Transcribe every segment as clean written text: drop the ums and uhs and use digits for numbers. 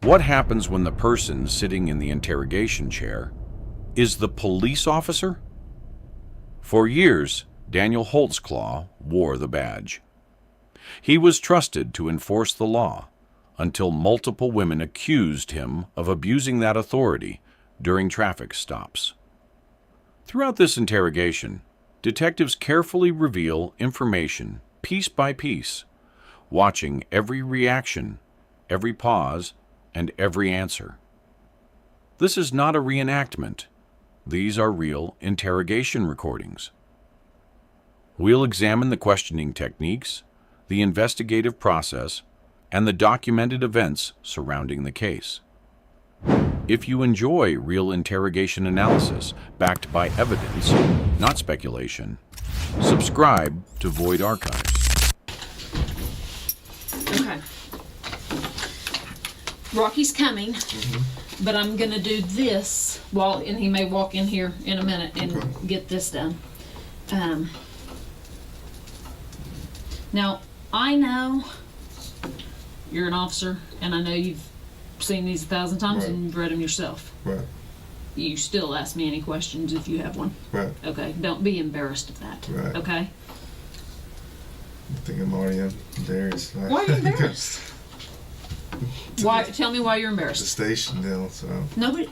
What happens when the person sitting in the interrogation chair is the police officer? For years, Daniel Holtzclaw wore the badge. He was trusted to enforce the law until multiple women accused him of abusing that authority during traffic stops. Throughout this interrogation, detectives carefully reveal information piece by piece, watching every reaction, every pause, and every answer. This is not a reenactment. These are real interrogation recordings. We'll examine the questioning techniques, the investigative process, and the documented events surrounding the case. If you enjoy real interrogation analysis backed by evidence, not speculation, subscribe to Void Archives. Okay. Rocky's coming, but I'm going to do this and he may walk in here in a minute and get this done. Now, I know you're an officer, and I know you've seen these 1,000 times and you've read them yourself. Right. You still ask me any questions if you have one. Right. Okay, don't be embarrassed of that. Right. Okay? I think I'm already embarrassed. Why are you embarrassed? Tell me why you're The embarrassed. station deal, so. Nobody.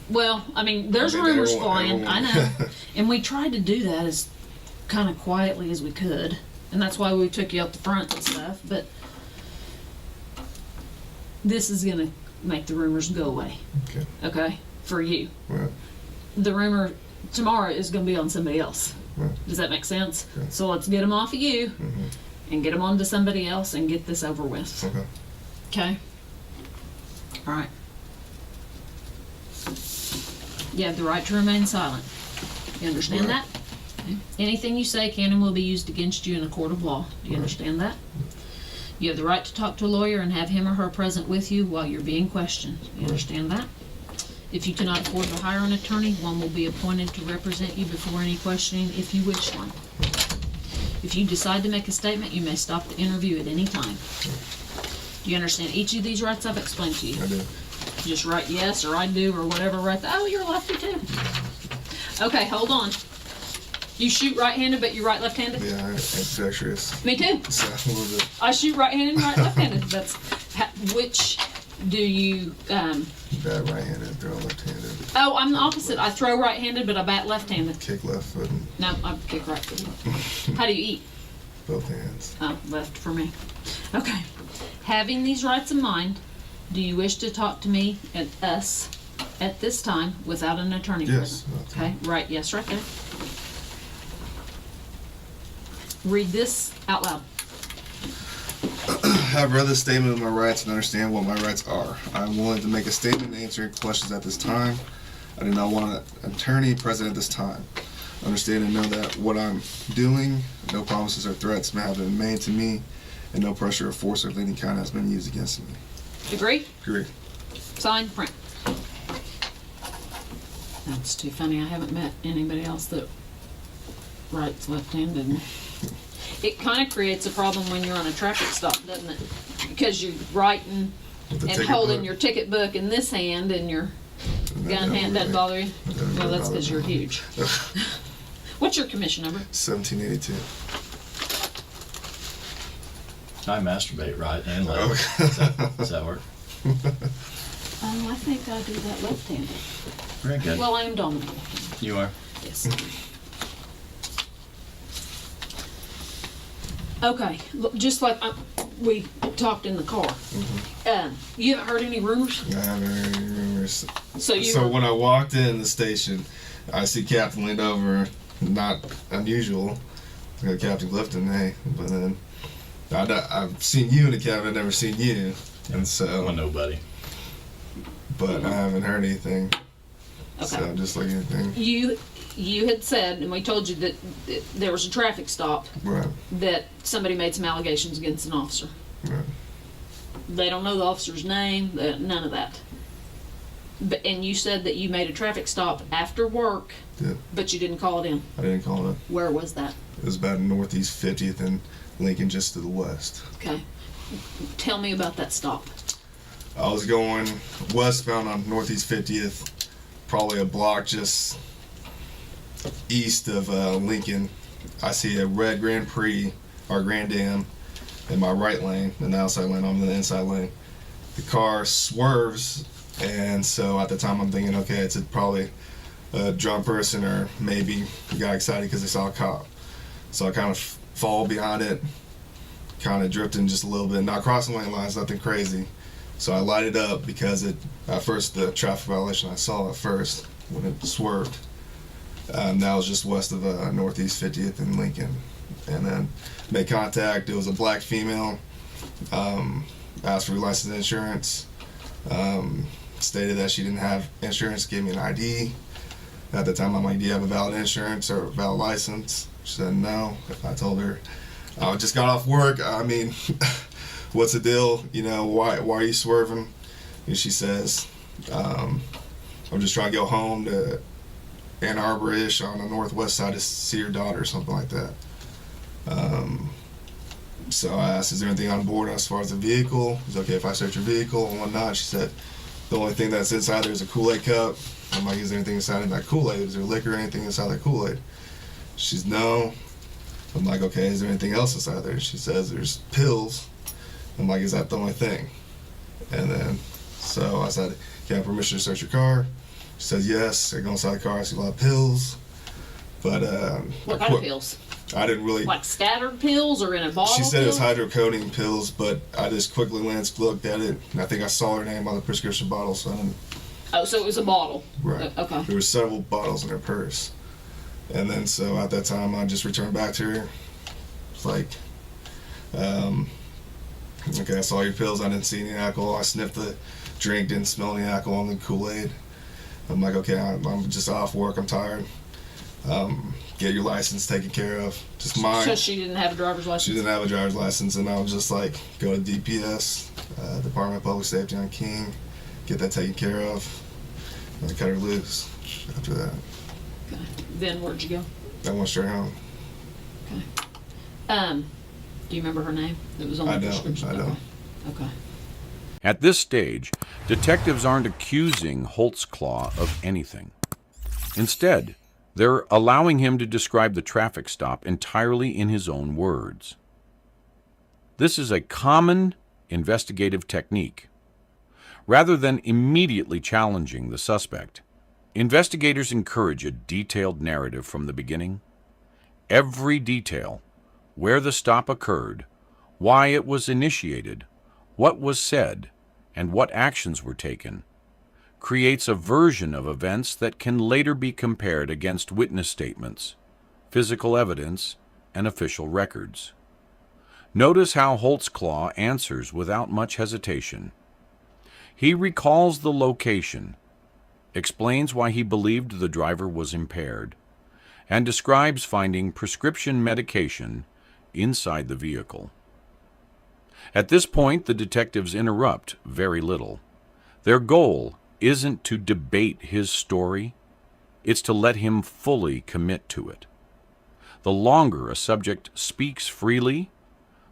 Well, I mean, there's rumors flying. I know, and we tried to do that as kind of quietly as we could, and that's why we took you out the front and stuff. But this is gonna make the rumors go away. Okay. Okay, for you. Right. The rumor tomorrow is gonna be on somebody else. Right. Does that make sense? Okay. So let's get them off of you and get them onto somebody else and get this over with. Okay. Okay. All right. You have the right to remain silent. You understand that? Okay. Anything you say can and will be used against you in a court of law. Do you understand that? You have the right to talk to a lawyer and have him or her present with you while you're being questioned. You understand that? If you cannot afford to hire an attorney, one will be appointed to represent you before any questioning if you wish one. If you decide to make a statement, you may stop the interview at any time. Do you understand each of these rights I've explained to you? I do. Just write yes or I do or whatever right there. Oh, you're lefty too. Okay, hold on. You shoot right-handed, but you're right-left-handed? Yeah, I'm ambidextrous. Me too. So a little bit. I shoot right-handed and right-left-handed. That's which do you? Bad right-handed, throw left-handed. Oh, I'm the opposite. I throw right-handed, but I bat left-handed. Kick left foot and No, I kick right-handed. How do you eat? both hands. Oh, left for me. Okay. Having these rights in mind, do you wish to talk to me and us at this time without an attorney Yes. present? Okay, right, yes, right there. Read this out loud. I have read the statement of my rights and understand what my rights are. I am willing to make a statement and answer questions at this time. I do not want an attorney present at this time. Understand and know that what I'm doing, no promises or threats may have been made to me, and no pressure or force of any kind has been used against me. Agree? Agree. Sign, print. That's too funny. I haven't met anybody else that writes left-handed. It kind of creates a problem when you're on a traffic stop, doesn't it? Because you're writing and holding your ticket book in this hand and your gun hand doesn't bother you? Well, that's because you're huge. What's your commission number? 1782. I masturbate right and left. Okay. Does that work? I think I do that left-handed. Very good. Well, I am dominant. You are? Yes. Okay, look, just like we talked in the car. You haven't heard any rumors? I haven't heard any rumors. So when I walked in the station, I see Captain leaned over. Not unusual. I got Captain Clifton, hey. But then I've seen you in the cabin. I've never seen you, and so. Well, nobody. But I haven't heard anything. Okay. So I'm just looking at things. You had said, and we told you that there was a traffic stop, Right. that somebody made some allegations against an officer. Right. They don't know the officer's name, none of that. And you said that you made a traffic stop after work, Yeah. but you didn't call it in. I didn't call it. Where was that? It was about Northeast 50th and Lincoln, just to the west. Okay. Tell me about that stop. I was going westbound on Northeast 50th, probably a block just east of Lincoln. I see a red Grand Prix or Grand Am in my right lane, in the outside lane. I'm in the inside lane. The car swerves, and so at the time I'm thinking, okay, it's probably a drunk person, or maybe got excited because they saw a cop. So I kind of fall behind it, kind of drifting just a little bit, not crossing lane lines, nothing crazy. So I lighted up because at first the traffic violation I saw at first when it swerved. That was just west of Northeast 50th in Lincoln. And then made contact. It was a black female. Asked for license insurance. Stated that she didn't have insurance. Gave me an ID. At the time, I'm like, do you have a valid insurance or a valid license? She said no. I told her, I just got off work. I mean, what's the deal? You know, why are you swerving? And she says, I'm just trying to go home to Ann Arbor-ish on the northwest side to see her daughter or something like that. So I asked, is there anything on board as far as the vehicle? Is it okay if I search your vehicle and whatnot? She said, the only thing that's inside there is a Kool-Aid cup. I'm like, is there anything inside of that Kool-Aid? Is there liquor or anything inside that Kool-Aid? She's no. I'm like, okay, is there anything else inside there? She says there's pills. I'm like, is that the only thing? And then, so I said, can I have permission to search your car? She says yes. I go inside the car, I see a lot of pills. But what kind of pills? I didn't really. Like scattered pills or in a bottle? She said pills? it's hydrocodone pills, but I just quickly looked at it, and I think I saw her name on the prescription bottle, so I didn't. Oh, so it was a bottle. Right. Okay. There were several bottles in her purse. And then, so at that time, I just returned back to her. It's like, okay, I saw your pills. I didn't see any alcohol. I sniffed the drink, didn't smell any alcohol in the Kool-Aid. I'm like, okay, I'm just off work. I'm tired. Get your license taken care of. Just mine. So she didn't have a driver's license? She didn't have a driver's license, and I was just like, go to DPS, Department of Public Safety on King, get that taken care of, and cut her loose after that. Okay. Then where'd you go? I went straight home. Okay. Do you remember her name? It was on the prescription. I don't. Okay. At this stage, detectives aren't accusing Holtzclaw of anything. Instead, they're allowing him to describe the traffic stop entirely in his own words. This is a common investigative technique. Rather than immediately challenging the suspect, investigators encourage a detailed narrative from the beginning. Every detail, where the stop occurred, why it was initiated, what was said, and what actions were taken, creates a version of events that can later be compared against witness statements, physical evidence, and official records. Notice how Holtzclaw answers without much hesitation. He recalls the location, explains why he believed the driver was impaired, and describes finding prescription medication inside the vehicle. At this point, the detectives interrupt very little. Their goal isn't to debate his story, it's to let him fully commit to it. The longer a subject speaks freely,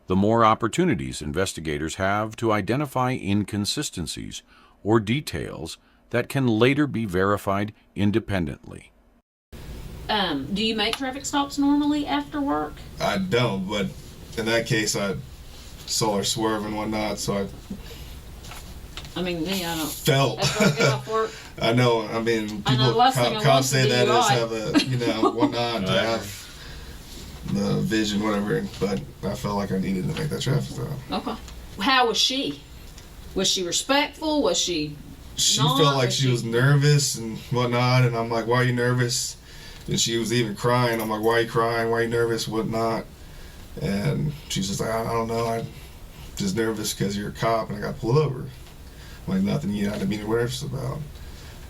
the more opportunities investigators have to identify inconsistencies or details that can later be verified independently. Do you make traffic stops normally after work? I don't, but in that case, I saw her swerve and whatnot, so I mean, me, I don't. felt. After I get off work, I know. I mean, I know people, the last thing I cops want say to that do, is right? have a, whatnot to have the vision, whatever. But I felt like I needed to make that traffic stop. okay. How was she? Was she respectful? Was she? She not? felt like she was nervous and whatnot, and I'm like, why are you nervous? And she was even crying. I'm like, why are you crying? Why are you nervous? Whatnot? And she's just like, I don't know. I'm just nervous because you're a cop and I got pulled over. I'm like, nothing you had to be nervous about.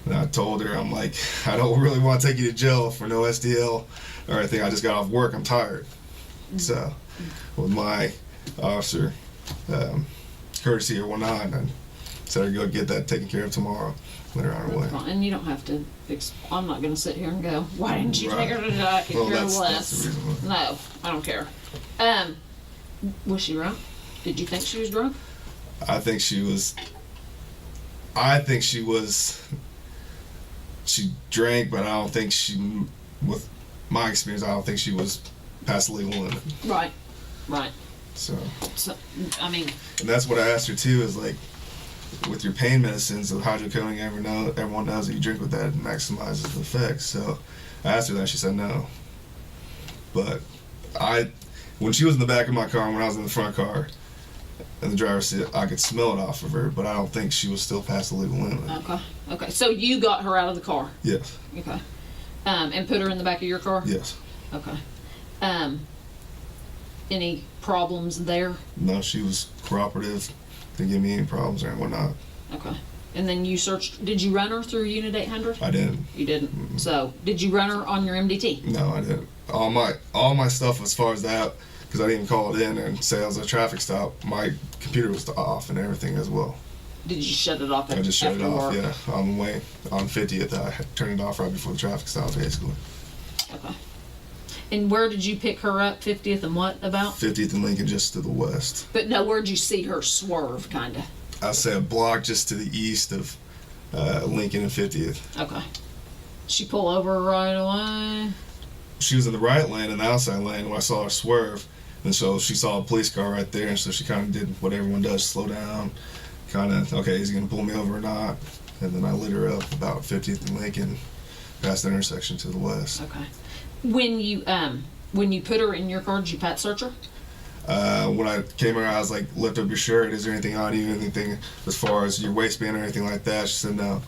And I told her, I'm like, I don't really want to take you to jail for no SDL or anything. I just got off work. I'm tired. So, with my officer courtesy or whatnot, I said her go get that taken care of tomorrow. Let her on her way. And you don't have to. I'm not going to sit here and go, why didn't you take her to the could Well, care that's less. the reason why. No, I don't care. Was she drunk? Did you think she was drunk? I think she was I think she drank, but I don't think with my experience, I don't think she was past the legal limit. Right. So, I mean, and that's what I asked her too, is like, with your pain medicines, the hydrocodone, everyone knows that you drink with that, it maximizes the effects. So I asked her that, she said no. But when she was in the back of my car, and when I was in the front car, in the driver's seat, I could smell it off of her, but I don't think she was still past the legal limit. Okay. So you got her out of the car? Yes. Okay. And put her in the back of your car? Yes. Okay. Any problems there? No, she was cooperative. Didn't give me any problems or whatnot. Okay. And then you searched, did you run her through Unit 800? I didn't. You didn't? So, did you run her on your MDT? No, I didn't. All my stuff as far as that, because I didn't even call it in and say it was a traffic stop, my computer was off and everything as well. Did you shut it off I just shut it after off, work? yeah. On the way, on 50th, I turned it off right before the traffic stop, basically. Okay. And where did you pick her up? 50th and what about? 50th and Lincoln, just to the west. But no, where'd you see her swerve, kind of? I'd say a block just to the east of Lincoln and 50th. Okay. She pull over right away? She was in the right lane and the outside lane when I saw her swerve. And so she saw a police car right there, and so she kind of did what everyone does, slow down. Kind of, okay, is he going to pull me over or not? And then I lit her up about 50th and Lincoln, past the intersection to the west. Okay. When you put her in your car, did you pat search her? When I came here, I was like, lift up your shirt. Is there anything on you? Anything as far as your waistband or anything like that? She said no.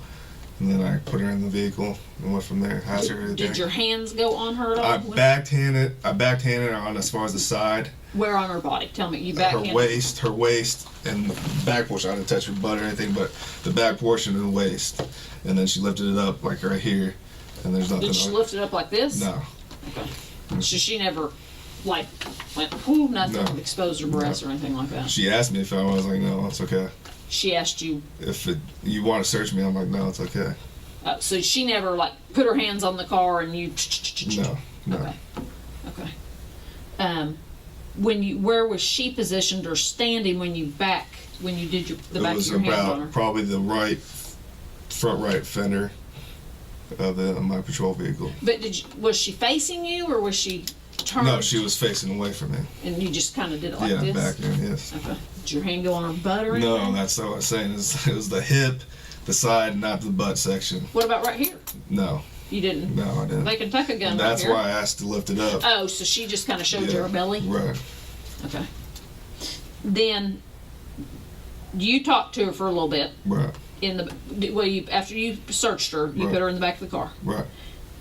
And then I put her in the vehicle and went from there. Asked her everything. Did your hands go on her at all? I backhanded her on as far as the side. Where on her body? Tell me. You backhanded Her waist, and the back portion. I didn't touch her butt or anything, but the back portion of the waist. And then she lifted it up like right here, and there's nothing. Did she lift it up like this? No. Okay. So she never, like, went, whoo, nothing, No. exposed her breasts or anything like that? She asked me if I was like, no, it's okay. She asked you, If you want to search me, I'm like, no, it's okay. so she never, like, put her hands on the car and you... No. Okay. Where was she positioned or standing when you did the back of your hand on her? Probably the front right fender of my patrol vehicle. But was she facing you or was she turned? No, she was facing away from me. And you just kind of did it like Yeah, this? back there, yes. Okay. Did your hand go on her butt or anything? No, that's not what I was saying. It was the hip, the side, not the butt section. What about right here? No. You didn't? No, I didn't. They can tuck a gun And that's right here. why I asked to lift it up. Oh, so she just kind of showed you Yeah, her belly? Right. Okay. Then you talked to her for a little bit. Right. After you searched her, you Right. put her in the back of the car. Right.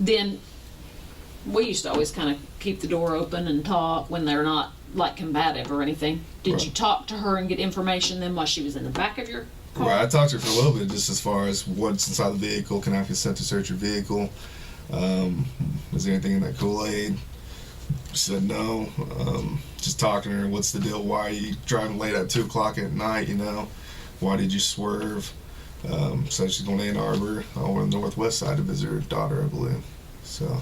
Then we used to always kind of keep the door open and talk when they're not like combative or anything. Did Right. you talk to her and get information then while she was in the back of your car? Right. I talked to her for a little bit, just as far as what's inside the vehicle. Can I have consent to search your vehicle? Is there anything in that Kool-Aid? She said no. Just talking to her, what's the deal? Why are you driving late at 2 o'clock at night? Why did you swerve? Said she's going to Ann Arbor over the northwest side to visit her daughter, I believe. So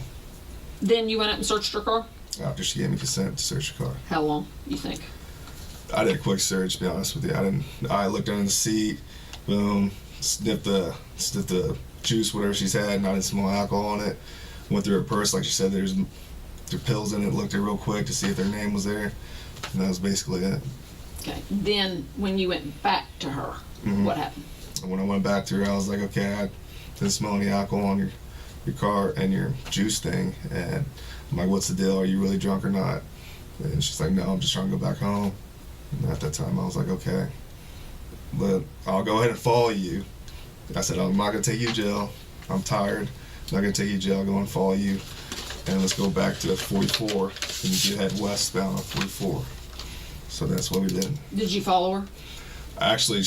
Then you went up and searched her car? after she gave me consent to search her car, How long, you think? I did a quick search. To be honest with you, I looked under the seat, boom, sniffed the juice, whatever she's had, and I didn't smell alcohol on it. Went through her purse, like she said, there's pills in it. Looked at it real quick to see if their name was there, and that was basically it. Okay. Then when you went back to her, what happened? And when I went back to her, I was like, okay, I didn't smell any alcohol on your car and your juice thing. And I'm like, what's the deal? Are you really drunk or not? And she's like, no, I'm just trying to go back home. And at that time, I was like, okay, but I'll go ahead and follow you. I said, I'm not going to take you to jail. I'm tired. I'm not going to take you to jail. I'll go and follow you. And let's go back to 44. And you head westbound on 44. So that's what we did. Did you follow her? Actually,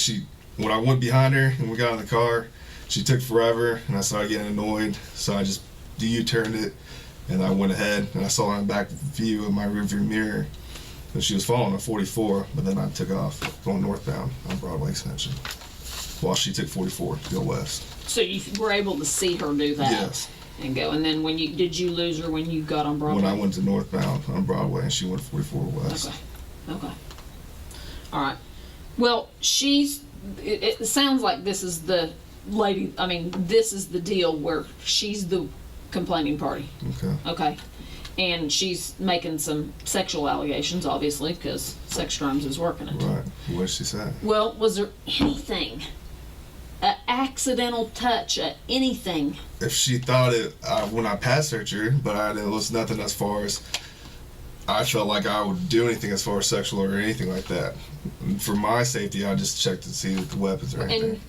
when I went behind her and we got in the car, she took forever, and I started getting annoyed. So I just U-turned it, and I went ahead, and I saw her in back view of my rearview mirror. And she was following at 44, but then I took off going northbound on Broadway Extension, while she took 44 to go west. So you were able to see her do that? Yes. And go. And then did you lose her when you got on Broadway? When I went to northbound on Broadway, and she went 44 west. Okay. All right. Well, she's it sounds like this is the lady, I mean, this is the deal where she's the complaining party. Okay. Okay. And she's making some sexual allegations, obviously, because sex crimes is working it. Right. What did she say? Well, was there anything, an accidental touch, anything? If she thought it when I passed searched her, but it was nothing as far as I felt like I would do anything as far as sexual or anything like that. For my safety, I just checked to see the weapons or anything.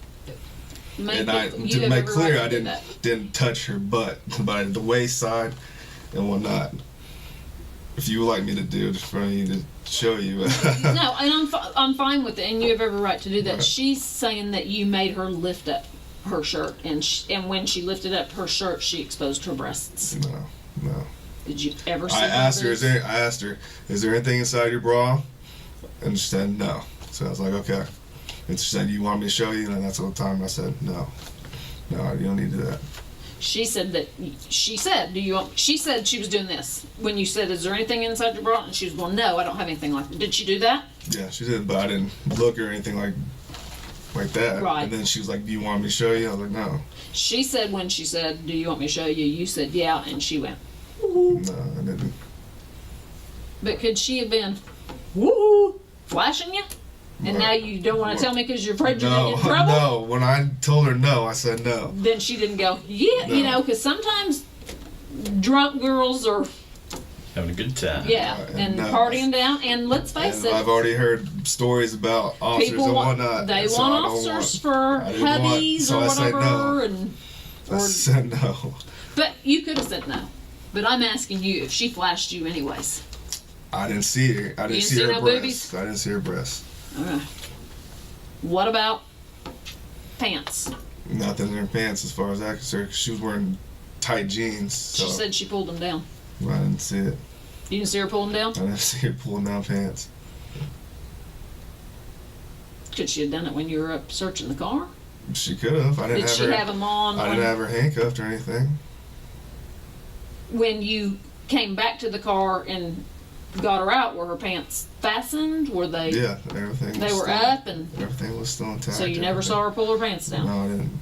And to make clear, I didn't touch her butt, but the waist side and whatnot. If you would like me to do it for me to show you. No, and I'm fine with it, and you have every right to do that. Right. She's saying that you made her lift up her shirt, and when she lifted up her shirt, she exposed her breasts. No. Did you ever see I asked her, boobs? I asked her, is there anything inside your bra? And she said no. So I was like, okay. And she said, you want me to show you? And that's the time I said, no, you don't need to do that. She said do you want, she said she was doing this. When you said, is there anything inside your bra? And she was going, no, I don't have anything like that. Did she do that? Yeah, she did, but I didn't look or anything like that. Right. And then she was like, do you want me to show you? I was like, no. She said when she said, do you want me to show you? You said, yeah, and she went, No, I didn't. but could she have been, woo, flashing you? And Right. now you don't want to tell me because you're afraid you're going to No, get in trouble? no. When I told her no, I said no. Then she didn't go, yeah, you No. know, because sometimes drunk girls are, Having a good time. yeah, Right, and no. partying down. And let's face And it, I've already heard stories about officers people and want, whatnot. they and so want I don't officers want- for I didn't want- hubbies so or I said whatever. no. And I said no. but you could have said no. But I'm asking you if she flashed you anyways. I didn't see her. I didn't didn't see see her no breasts. boobies? I didn't see her breasts. Okay. What about pants? Nothing in her pants as far as I concerned. 'Cause she was wearing tight jeans. So She said she pulled them down. I didn't see it. You didn't see her pull them down? I didn't see her pulling down pants. Could she have done it when you were up searching the car? She could have. I didn't Did have she her. have them on I didn't have her handcuffed or anything. when you came back to the car and got her out? Were her pants fastened? Were they? Yeah, everything. They was were still, up, and Everything was still intact. so you never saw her pull her pants down. No, I didn't.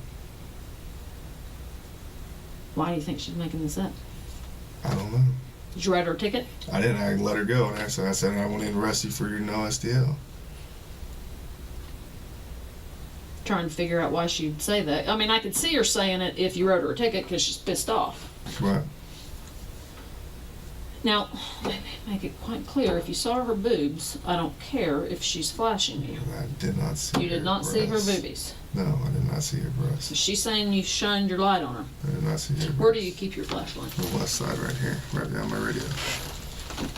Why do you think she's making this up? I don't know. Did you write her a ticket? I didn't. I let her go, and I said I won't even arrest you for your no STL. Trying to figure out why she'd say that. I mean, I could see her saying it if you wrote her a ticket because she's pissed off. Right. Now, make it quite clear, if you saw her boobs, I don't care if she's flashing you. I did not see. You did her not see her breasts. boobies. No, I did not see her breasts. So she's saying you shined your light on her. I did not see her. Where do you keep your flashlight? The left side, right here, right down my radio.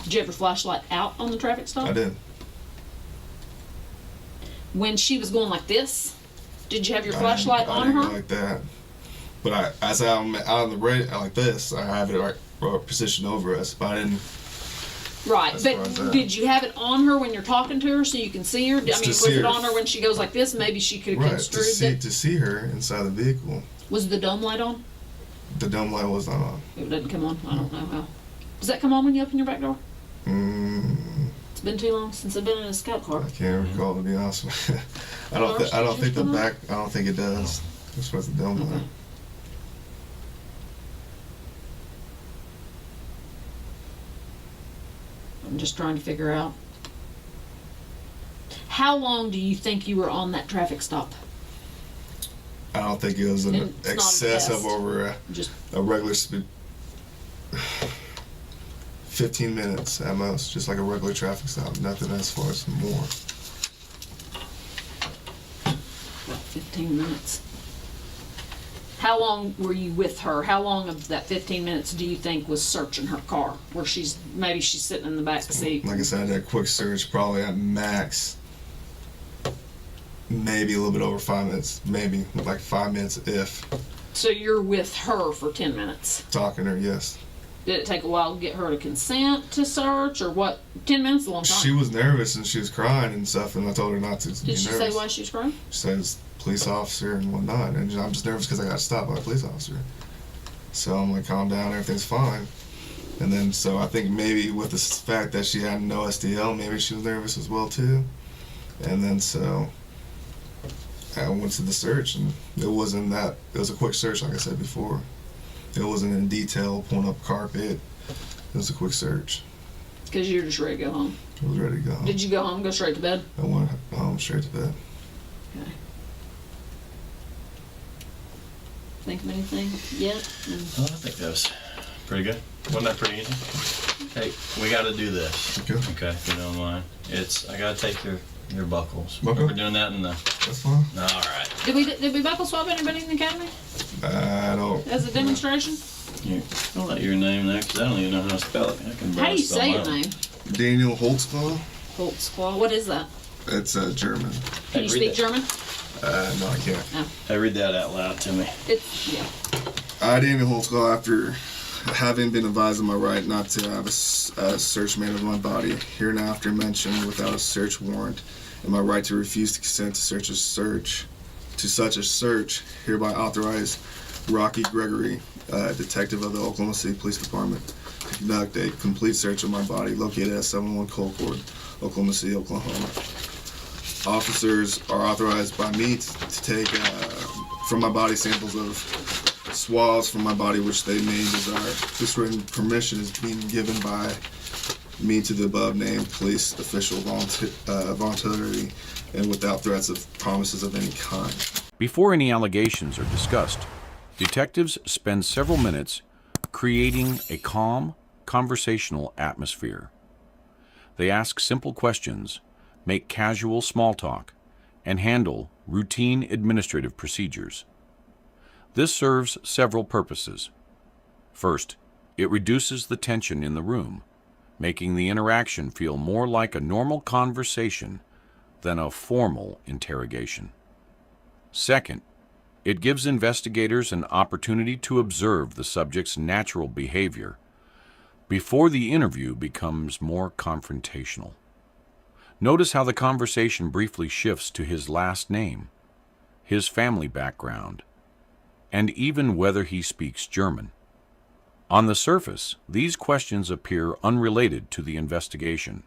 Did you have your flashlight out on the traffic stop? I did. When she was going like this, did you have your I flashlight didn't- on I didn't her? go like that. But as I'm out on the radio like this, I have it right positioned over us. But I didn't. Right, As far as but that. did you have it on her when you're talking to her so you can see her? I mean, to was see it her. on her when she goes like this? Maybe she could have Right, construed it. to see her inside the vehicle. Was the dome light on? The dome light was not on. It doesn't come on. I don't know how. Does that come on when you open your back door? It's been too long since I've been in a scout car. I can't recall, to be honest with you. I don't think the back. I don't think it does. As far as the dome light. Okay. I'm just trying to figure out. How long do you think you were on that traffic stop? I don't think it was an It's not a excess of test. over Just a regular speed. 15 minutes at most, just like a regular traffic stop. Nothing as far as more. about 15 minutes. How long were you with her? How long of that 15 minutes do you think was searching her car? Where she's sitting in the back seat. Like I said, that quick search probably at max, maybe a little bit over 5 minutes. Maybe like 5 minutes if So you're with her for 10 minutes. talking to her. Yes, Did it take a while to get her to consent to search, or what? 10 minutes is a long time. she was nervous and she was crying and stuff, and I told her not to be Did she nervous. say why she was crying? She says police officer and whatnot, and I'm just nervous because I got stopped by a police officer. So I'm like, calm down, everything's fine. And then, so I think maybe with the fact that she had no SDL, maybe she was nervous as well too. And then so I went to the search, and it wasn't that. It was a quick search, like I said before. It wasn't in detail, pulling up carpet. It was a quick search. Because you're just ready to go home. I was ready to go home. Did you go home and go straight to bed? I went home straight to bed. Okay. Think of anything yet? Oh, I think that was pretty good. Wasn't that pretty easy? Hey, we got to do this. Okay. Okay, if you don't mind. I got to take your buckles. Okay. We're doing that in the. That's fine. All right. Did we buckle swab anybody in the academy I don't. as a demonstration? Here, I'll let your name there because I don't even know how to spell it. I can How do you spell say my your own. name? Daniel Holtzclaw. Holtzclaw. What is that? It's German. Can you speak German? No, I can't. Hey, read that out loud to me. Yeah. I, Daniel Holtzclaw, after having been advised of my right not to have a search made of my body, hereinafter mentioned without a search warrant, and my right to refuse to consent to such a search, hereby authorize Rocky Gregory, detective of the Oklahoma City Police Department, to conduct a complete search of my body located at 701 Colcord, Oklahoma City, Oklahoma. Officers are authorized by me to take from my body samples of swabs from my body which they may desire. This written permission is being given by me to the above named police official voluntarily and without threats of promises of any kind. Before any allegations are discussed, detectives spend several minutes creating a calm, conversational atmosphere. They ask simple questions, make casual small talk, and handle routine administrative procedures. This serves several purposes. First, it reduces the tension in the room, making the interaction feel more like a normal conversation than a formal interrogation. Second, it gives investigators an opportunity to observe the subject's natural behavior before the interview becomes more confrontational. Notice how the conversation briefly shifts to his last name, his family background, and even whether he speaks German. On the surface, these questions appear unrelated to the investigation,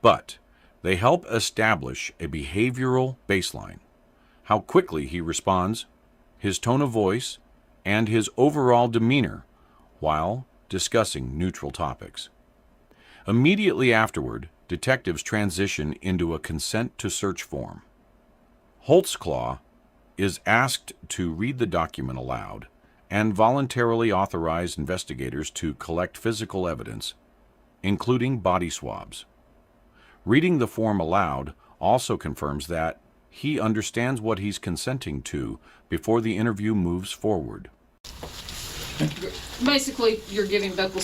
but they help establish a behavioral baseline. How quickly he responds, his tone of voice, and his overall demeanor while discussing neutral topics. Immediately afterward, detectives transition into a consent to search form. Holtzclaw is asked to read the document aloud and voluntarily authorize investigators to collect physical evidence, including body swabs. Reading the form aloud also confirms that he understands what he's consenting to before the interview moves forward. Basically, you're giving buccal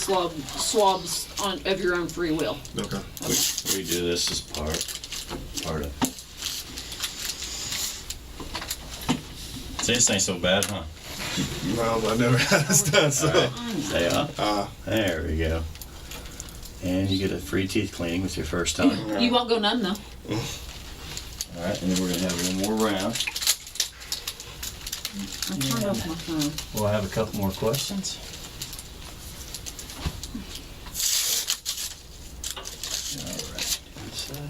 swabs of your own free will. Okay. We do this as part of. See, this ain't so bad, huh? No, I never had this done, so. All right. Stay up. There we go. And you get a free teeth cleaning with your first time. You won't go none, though. All right, and then we're going to have one more round. I turned off my phone. We'll have a couple more questions. All right. Inside.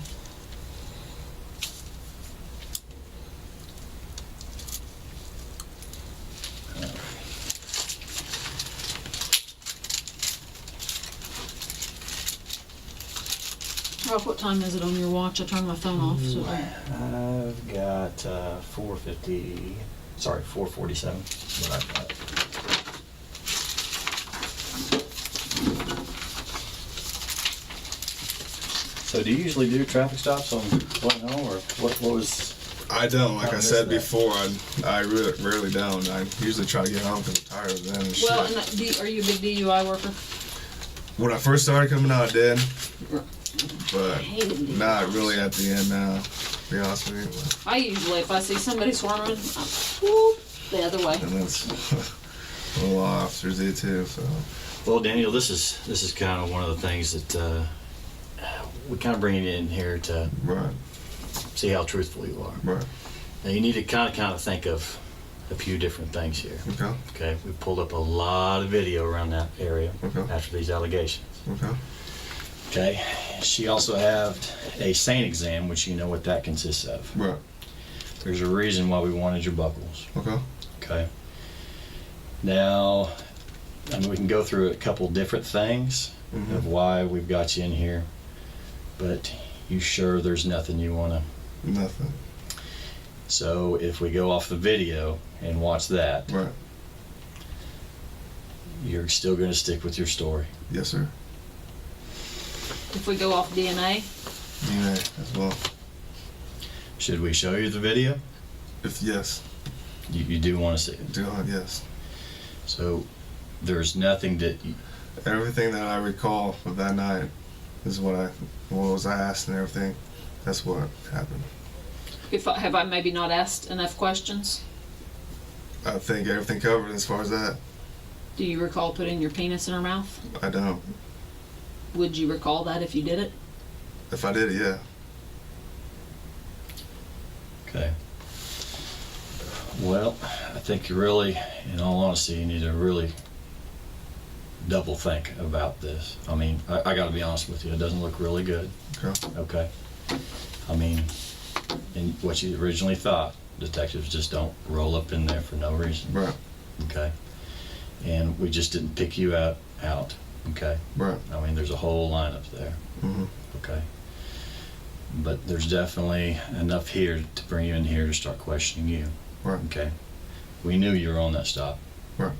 Ralph, what time is it on your watch? I turned my phone off. So I've got 4:47. What I've got. So do you usually do traffic stops on going home, or what was? I don't. Like I missed said that. before, I really rarely don't. I usually try to get home because I'm tired of them and shit. well, and are you a big DUI worker? When I first started coming out, I did. But hated DUIs. not really at the end now, to be honest with you. I usually, if I see somebody swarming, I whoop the other way. And that's a little officers do too, so. Well, Daniel, this is kind of one of the things that we kind of bring it in here to Right, see how truthful you are. right. Now you need to kind of think of a few different things here. Okay, Okay, we pulled up a lot of video around that area Okay. after these allegations. okay. Okay, she also had a SANE exam, which you know what that consists of. Right. There's a reason why we wanted your buckles. Okay. Okay. Now, I mean, we can go through a couple different things of why we've got you in here, but you sure there's nothing you want to? Nothing. So if we go off the video and watch that, Right. you're still going to stick with your story. Yes, sir. If we go off DNA, DNA as well. Should we show you the video? If yes, You do want to see it. do yes. So there's nothing that Everything that I recall of that night is what was asked and everything. That's what happened. have I maybe not asked enough questions? I think everything covered as far as that. Do you recall putting your penis in her mouth? I don't. Would you recall that if you did it? If I did it, yeah. Okay. Well, I think you really, in all honesty, you need to really double think about this. I mean, I got to be honest with you, it doesn't look really good. Okay. Okay. I mean, in what you originally thought, detectives just don't roll up in there for no reason. Right. Okay. And we just didn't pick you out. Okay. Right. I mean, there's a whole lineup there. Mhm. Okay. But there's definitely enough here to bring you in here to start questioning you. Right. Okay. We knew you were on that stop. Right.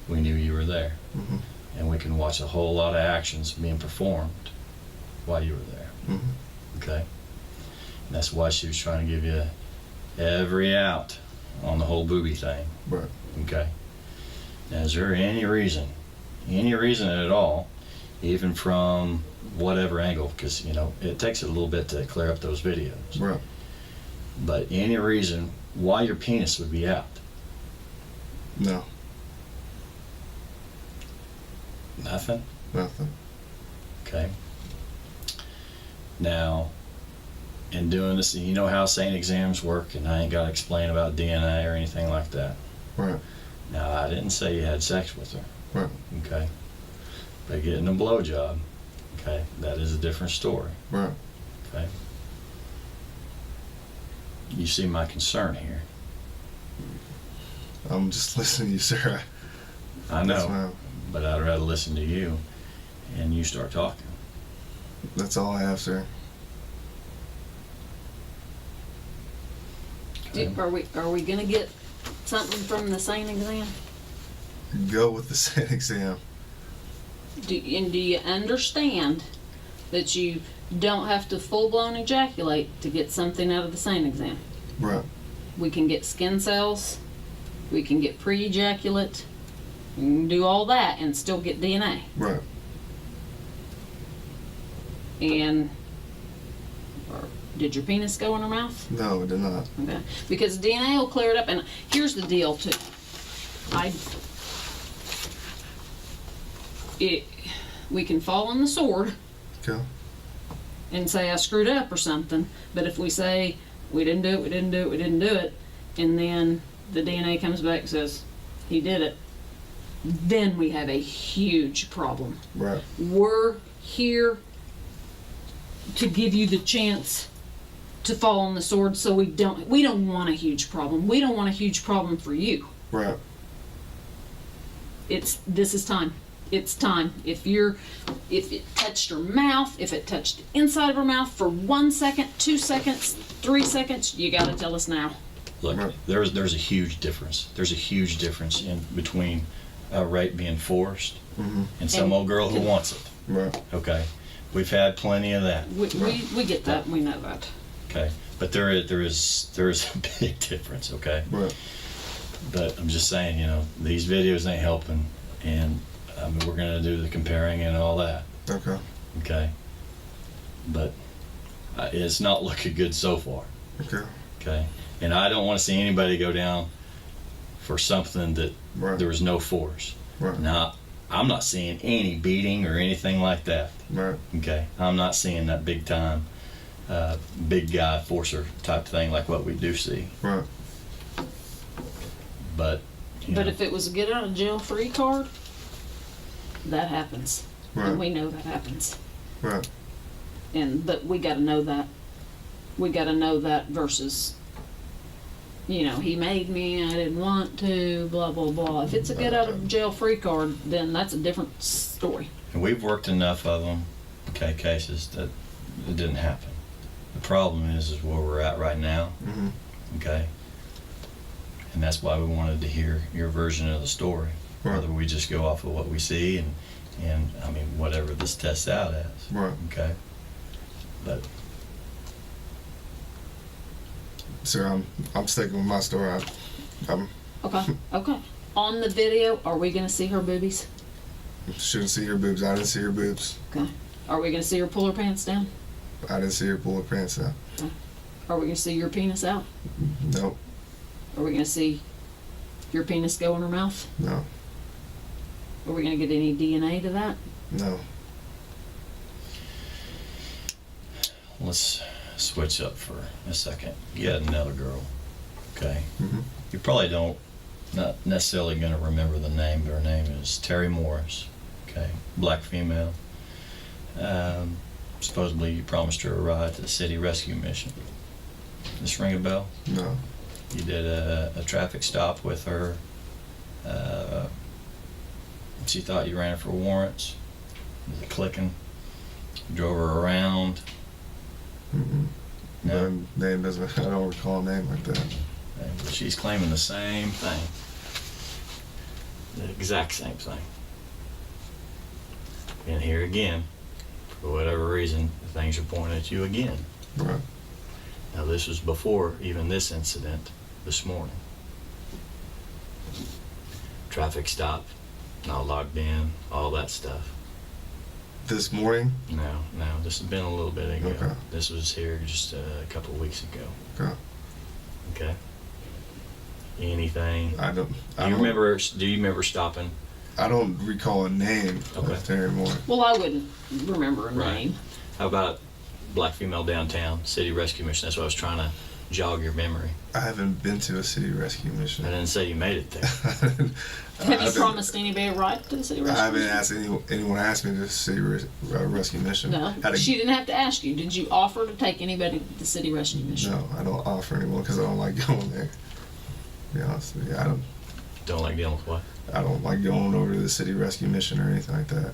We knew you were there. Mhm. And we can watch a whole lot of actions being performed while you were there. Mhm. Okay. And that's why she was trying to give you every out on the whole booby thing. Right. Okay. Now, is there any reason at all, even from whatever angle, because, you know, it takes a little bit to clear up those videos, Right. but any reason why your penis would be out? No. Nothing? Nothing. Okay. Now, in doing this, you know how SANE exams work, and I ain't got to explain about DNA or anything like that. Right. Now, I didn't say you had sex with her. Right. Okay. But getting a blowjob, okay, that is a different story. Right. Okay. You see my concern here. I'm just listening to you, sir. I Yes, know, ma'am. but I'd rather listen to you and you start talking. That's all I have, sir. Okay. Are we gonna get something from the SANE exam? Go with the SANE exam. Do you understand that you don't have to full-blown ejaculate to get something out of the SANE exam? Right. We can get skin cells, we can get pre-ejaculate, we can do all that and still get DNA. Right. And did your penis go in her mouth? No, it did not. Okay. Because DNA will clear it up. And here's the deal too. We can fall on the sword Okay. and say I screwed up or something. But if we say we didn't do it, and then the DNA comes back and says he did it, then we have a huge problem. Right. We're here to give you the chance to fall on the sword, so we don't want a huge problem. We don't want a huge problem for you. Right. This is time. It's time. If it touched her mouth, if it touched the inside of her mouth for 1 second, 2 seconds, 3 seconds, you gotta tell us now. Look, Right. there's a huge difference. There's a huge difference in between a rape being forced and some And- old girl who wants it. Right. Okay. We've had plenty of that. We get that. We know that. Okay. But there is a big difference. Okay. Right. But I'm just saying, you know, these videos ain't helping, and I mean, we're gonna do the comparing and all that. Okay. Okay. But it's not looking good so far. Okay. Okay. And I don't want to see anybody go down for something that Right. there was no force. Right. Now, I'm not seeing any beating or anything like that. Right. Okay. I'm not seeing that big time, big guy forcer type thing like what we do see. Right. But, you But know, if it was a get out of jail free card, that happens. Right. And we know that happens. Right. But we gotta know that. We gotta know that versus you know, he made me, I didn't want to, blah, blah, blah. If it's a get out of jail free card, then that's a different story. And we've worked enough of them, okay, cases that it didn't happen. The problem is where we're at right now, Mm-hmm. okay? And that's why we wanted to hear your version of the story. Right. Whether we just go off of what we see and I mean, whatever this tests out as. Right. Okay? But Sir, I'm sticking with my story. I'm Okay, okay. On the video, are we gonna see her boobies? shouldn't see her boobs. I didn't see her boobs. Okay. Are we gonna see her pull her pants down? I didn't see her pull her pants down. Are we gonna see your penis out? Nope. Are we gonna see your penis go in her mouth? No. Are we gonna get any DNA to that? No. let's switch up for a second. You had another girl, okay? Mm-hmm. You probably not necessarily going to remember the name, but her name is Terry Morris, okay? Black female. Supposedly you promised her a ride to the city rescue mission. This ring a bell? No. You did a traffic stop with her. She thought you ran her for warrants. Was it clicking? Drove her around. Mm-mm. No. The name doesn't. I don't recall a name like that. And she's claiming the same thing. The exact same thing. And here again, for whatever reason, things are pointing at you again. Right. Now this was before even this incident this morning. Traffic stop, not logged in, all that stuff. This morning. No, this has been a little bit ago. Okay. This was here just a couple of weeks ago. Okay. Okay. Anything? I don't. Do you remember stopping? I don't recall a name Okay. of Terry Moore. Well, I wouldn't remember a Right. name. How about black female downtown, city rescue mission? That's what I was trying to jog your memory. I haven't been to a city rescue mission. I didn't say you made it there. Have you promised anybody a ride to the city I rescue? haven't asked anyone to ask me to city rescue mission. No, she didn't have to ask you. Did you offer to take anybody to the city rescue mission? No, I don't offer anyone because I don't like going there. To be honest with you, Don't like dealing with what? I don't like going over to the city rescue mission or anything like that.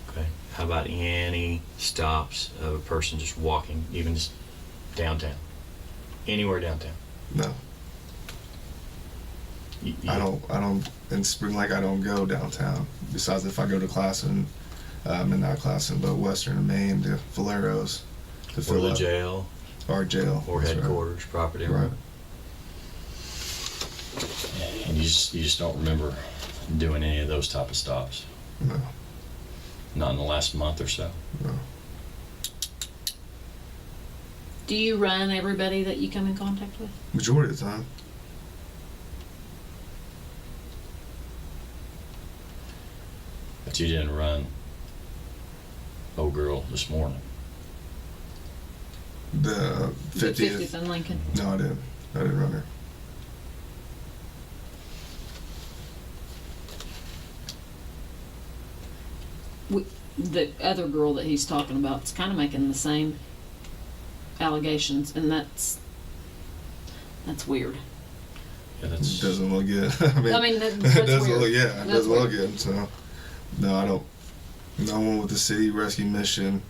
Okay. How about any stops of a person just walking, even just downtown? Anywhere downtown? No, I don't. In Spring Lake, I don't go downtown. Besides, if I go to Classen, not Classen, but Western and Maine to Valero's to Or fill the up. jail, Or jail. or That's right. headquarters, property. Right. And you just don't remember doing any of those type of stops? No. Not in the last month or so? No. Do you run everybody that you come in contact with? Majority of the time. But you didn't run old girl this morning. The The 50th. 50th in Lincoln. No, I didn't. I didn't run her. The other girl that he's talking about is kind of making the same allegations, and that's weird. Yeah, that's Doesn't look good. I mean, it that's doesn't weird. look. Yeah, it That's doesn't look weird. good. So, no, I don't. No one with the city rescue mission.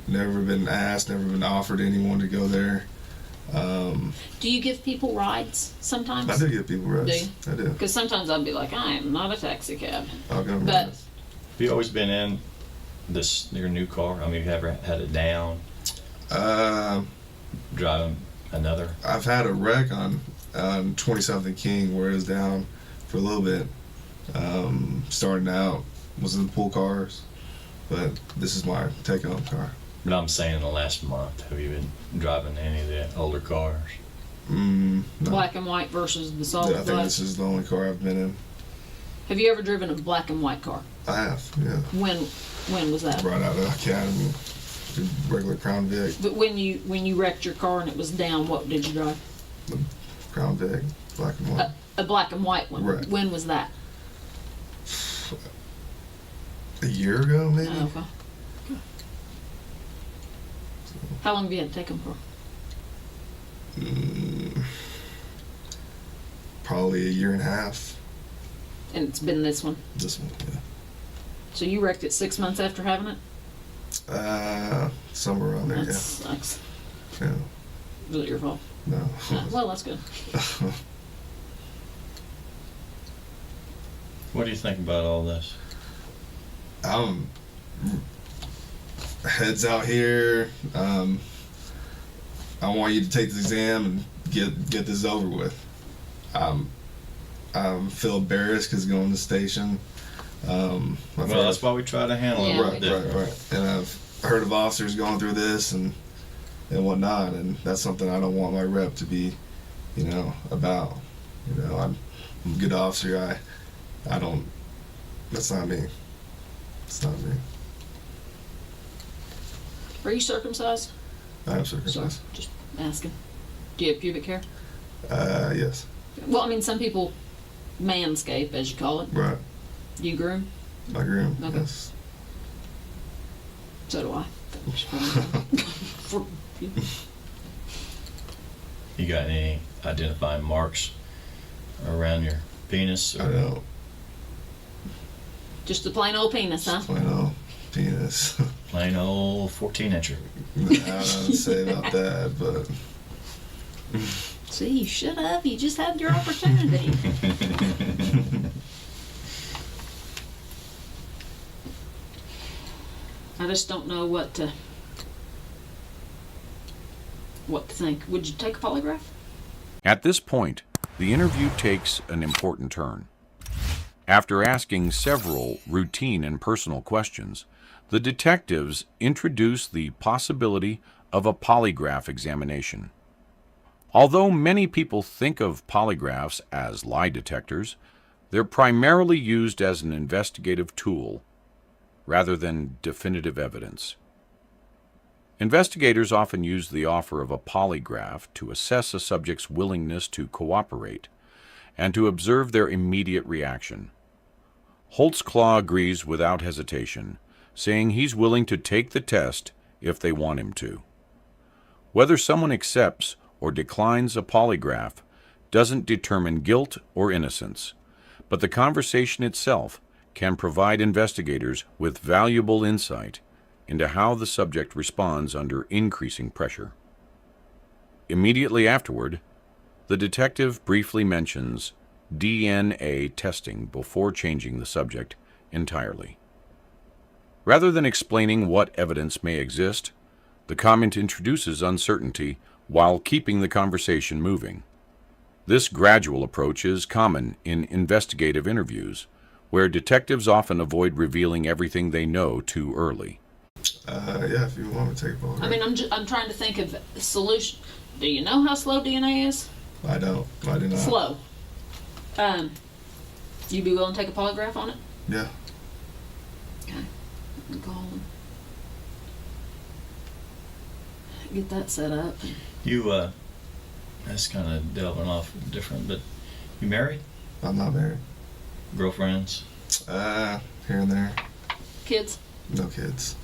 Never been asked. Never been offered anyone to go there. Do you give people rides sometimes? I do give people rides. Do I do. Because sometimes I'd be like, I am not a taxi cab. I'll go But- rides. Have you always been in your new car? I mean, have you ever had it down, driving another? I've had a wreck on 20-something King where it was down for a little bit. Starting out was in pool cars, but this is my take-home car. But I'm saying in the last month, have you been driving any of the older cars? No. Black and white versus the solid Yeah, I think black. this is the only car I've been in. Have you ever driven a black and white car? I have, yeah. When was that? Right out of Academy, the regular Crown Vic. But when you wrecked your car and it was down, what did you drive? Crown Vic, black and white. A black and white one. Right. When was that? A year ago, maybe? Oh, okay. How long have you had to take them for? probably a year and a half. And it's been this one. This one, yeah. So you wrecked it 6 months after having it? Somewhere around there, That sucks. yeah. Was it your fault? No. Well, that's good. What do you think about all this? Heads out here. I want you to take this exam and get this over with. I feel embarrassed because going to the station. That's why we try to handle it. Right. And I've heard of officers going through this and whatnot, and that's something I don't want my rep to be, about. I'm a good officer. I don't. That's not me. It's not me. Are you circumcised? I am circumcised. Sorry, just asking. Do you have pubic hair? Yes. Well, I mean, some people manscape, as you call it. Right. You groom? I groom. Okay. Yes. So do I. For you. You got any identifying marks around your penis? I don't. Just a plain old penis, huh? Plain old penis. Plain old 14-incher. I don't know what to say about that, but See, you should have. You just had your opportunity. I just don't know what to think. Would you take a polygraph? At this point, the interview takes an important turn. After asking several routine and personal questions, the detectives introduce the possibility of a polygraph examination. Although many people think of polygraphs as lie detectors, they're primarily used as an investigative tool rather than definitive evidence. Investigators often use the offer of a polygraph to assess a subject's willingness to cooperate and to observe their immediate reaction. Holtzclaw agrees without hesitation, saying he's willing to take the test if they want him to. Whether someone accepts or declines a polygraph doesn't determine guilt or innocence, but the conversation itself can provide investigators with valuable insight into how the subject responds under increasing pressure. Immediately afterward, the detective briefly mentions DNA testing before changing the subject entirely. Rather than explaining what evidence may exist, the comment introduces uncertainty while keeping the conversation moving. This gradual approach is common in investigative interviews, where detectives often avoid revealing everything they know too early. Yeah, if you want me to take a polygraph. I mean, I'm trying to think of a solution. Do you know how slow DNA is? I don't. I do not. Slow. You be willing to take a polygraph on it? Yeah. Okay. I'm calling. Get that set up. You, that's kind of delving off different, but you married? I'm not married. Girlfriends? Here and there. Kids? No kids.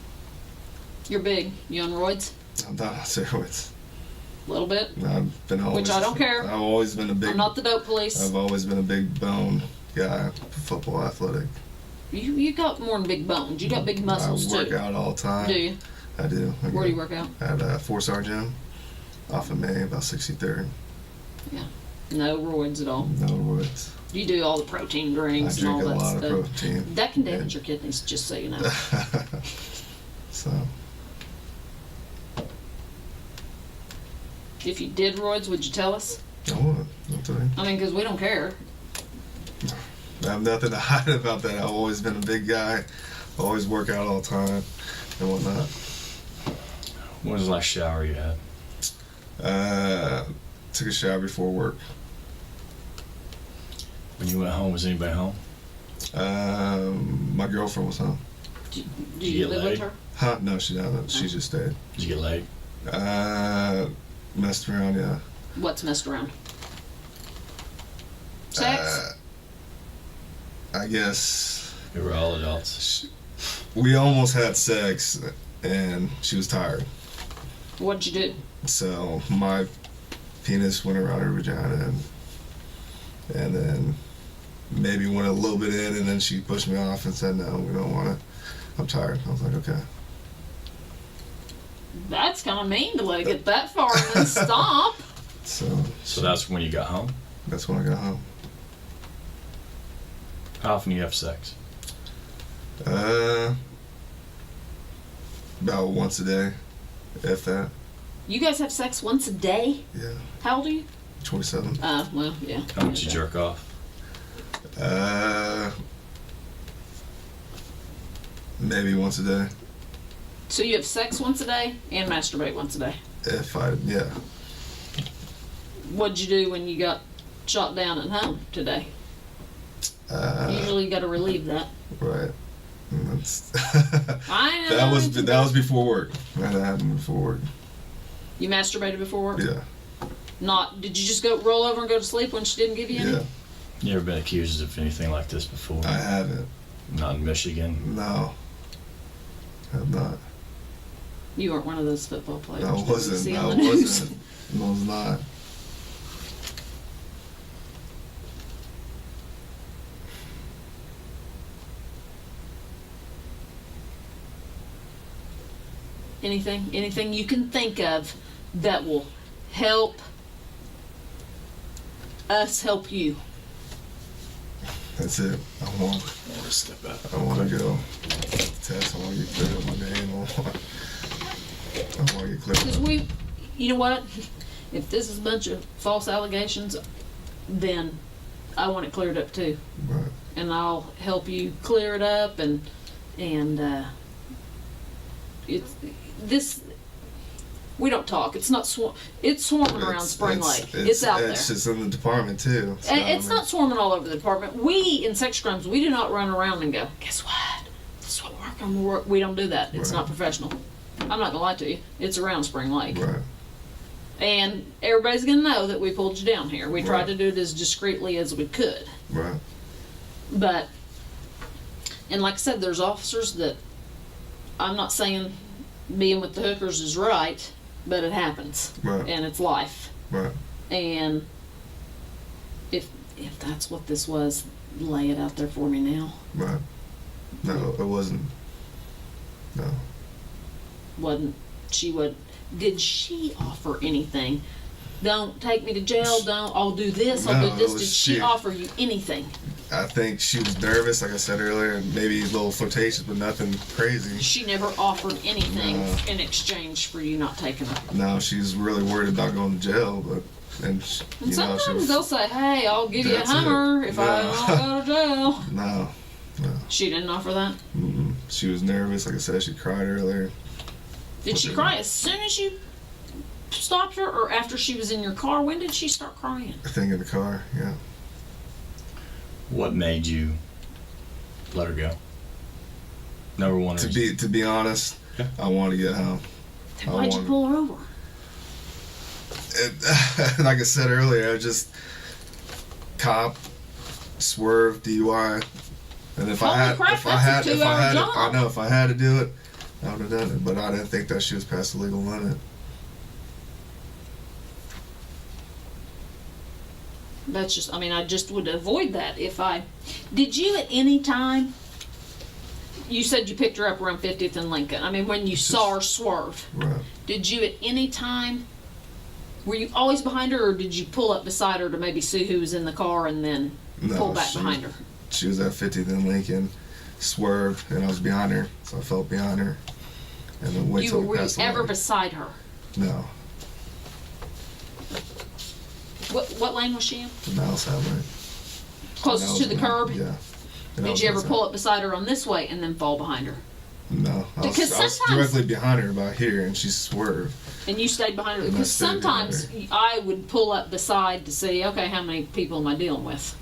You're big. You on roids? I'm not on steroids. A little bit? I've been always. Which I don't care. I've always been a big. I'm not the dope police. I've always been a big bone guy, football athletic. You got more than big bones. You got big muscles I work too. out all the time. Do you? I do. Where do you work out? At a 4-star gym off of May, about 63rd. Yeah. No roids at all. No roids. You do all the protein drinks I and all drink a that lot stuff. of protein. That can damage your kidneys, just so you know. So. If you did roids, would you tell us? I would. I'll tell you. I mean, because we don't care. I have nothing to hide about that. I've always been a big guy. Always work out all the time and whatnot. When was the last shower you had? Took a shower before work. When you went home, was anybody home? My girlfriend was home. Do you you get live laid? with her? Huh? No, she doesn't. She just stayed. Did you get laid? Messed around, yeah. What's messed around? Sex? I guess We were all adults. we almost had sex, and she was tired. What'd you do? So my penis went around her vagina, and And then maybe went a little bit in, and then she pushed me off and said, no, we don't want to. I'm tired. I was like, okay. That's kind of mean to let it get that far and then stop. So that's when you got home? That's when I got home. How often do you have sex? About once a day, if that. You guys have sex once a day? Yeah. How old are you? 27. Well, yeah. How much you jerk off? Maybe once a day. So you have sex once a day and masturbate once a day? Yeah. What'd you do when you got shot down at home today? Usually you got to relieve that. Right. That's I know. that was before work. That happened before work. You masturbated before work? Yeah. Did you just go roll over and go to sleep when she didn't give you any? Yeah. You ever been accused of anything like this before? I haven't. Not in Michigan? No. I have not. You weren't one of those football players. No, I that we wasn't. see I on the news. wasn't. No, I was not. Anything you can think of that will help us help you. That's it. I want to step out. to go test. I want to get cleared up my name. I want to get cleared Because up. you know what? If this is a bunch of false allegations, then I want it cleared up too. Right. And I'll help you clear it up and it's this. We don't talk. It's not it's swarming around Spring Lake. It's out there. It's just in the department too. So, And it's not swarming all over the department. We in sex crimes, we do not run around and go, guess what? This is what we're working. We don't do that. It's Right. not professional. I'm not gonna lie to you. It's around Spring Lake. Right. And everybody's gonna know that we pulled you down here. We tried Right. to do it as discreetly as we could. Right. But, and like I said, there's officers that, I'm not saying being with the hookers is right, but it happens. Right. And it's life. Right. And if that's what this was, lay it out there for me now. Right. No, it wasn't. No. Did she offer anything? Don't take me to jail, I'll do this, I'll No, do it this. was Did she she. offer you anything? I think she was nervous, like I said earlier, and maybe a little flirtatious, but nothing crazy. She never offered anything No. in exchange for you not taking her. No, she's really worried about going to jail, but And you know, she sometimes was, they'll say, hey, I'll give you a That's it. Hummer if I No. don't go to jail. no. She didn't offer that? Mm-mm. She was nervous, like I said, she cried earlier. Did she cry as soon as you stopped her or after she was in your car? When did she start crying? I think in the car, yeah. What made you let her go? Number one reason. To be honest, Yeah. I want to get home. Then why'd you pull her over? Like I said earlier, I just cop, swerve, DUI, and if Holy I had, crap, if I that's a had, if I 2-hour had, job. I know if I had to do it, I would have done it. But I didn't think that she was past the legal limit. That's just, I just would avoid that if I... Did you at any time... You said you picked her up around 50th and Lincoln. When you saw her swerve, Right. did you at any time... Were you always behind her, or did you pull up beside her to maybe see who was in the car and then pull back behind her? She was at 50th and Lincoln, swerved, and I was behind her, so I felt behind her, and then wait till Were we you passed ever along. beside her? No, What lane was she in? the outside lane. Closest That to the was curb? Yeah. And I Did was you ever outside. pull up beside her on this way and then fall behind her? No, I Because was sometimes- directly behind her about here, and she swerved. And you stayed behind her? And I Because stayed behind sometimes I would pull up beside to see, okay, how many people am I dealing with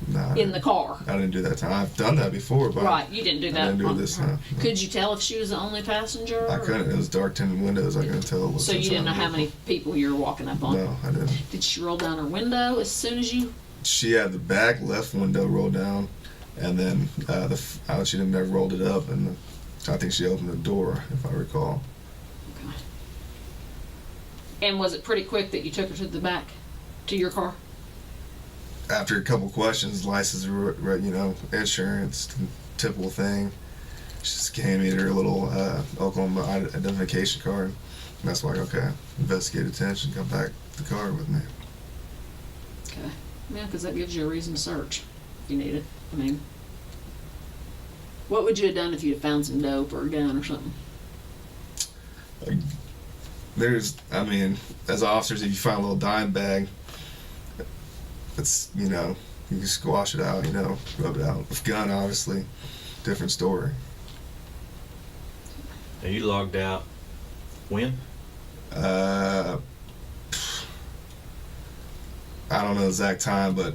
Nah, in the car? I didn't do that time. I've done that before, but Right, you didn't do that. I didn't do it on this her. time. No. Could you tell if she was the only passenger? I or- couldn't. It was dark tinted windows. I couldn't tell. It was So you didn't know how many people you were walking up on? No, I didn't. Did she roll down her window as soon as you... She had the back left window rolled down, and then she didn't never rolled it up, and I think she opened the door, if I recall. Okay. And was it pretty quick that you took her to the back, to your car? after a couple questions, license, insurance, typical thing. She just gave me her little Oklahoma identification card. And that's why, okay, investigate attention, come back to the car with me. Okay. Yeah, because that gives you a reason to search if you need it. I mean, what would you have done if you had found some dope or a gun or something? As officers, if you find a little dime bag, it's, you can squash it out, rub it out. With gun, obviously, different story. Now you logged out when? I don't know the exact time, but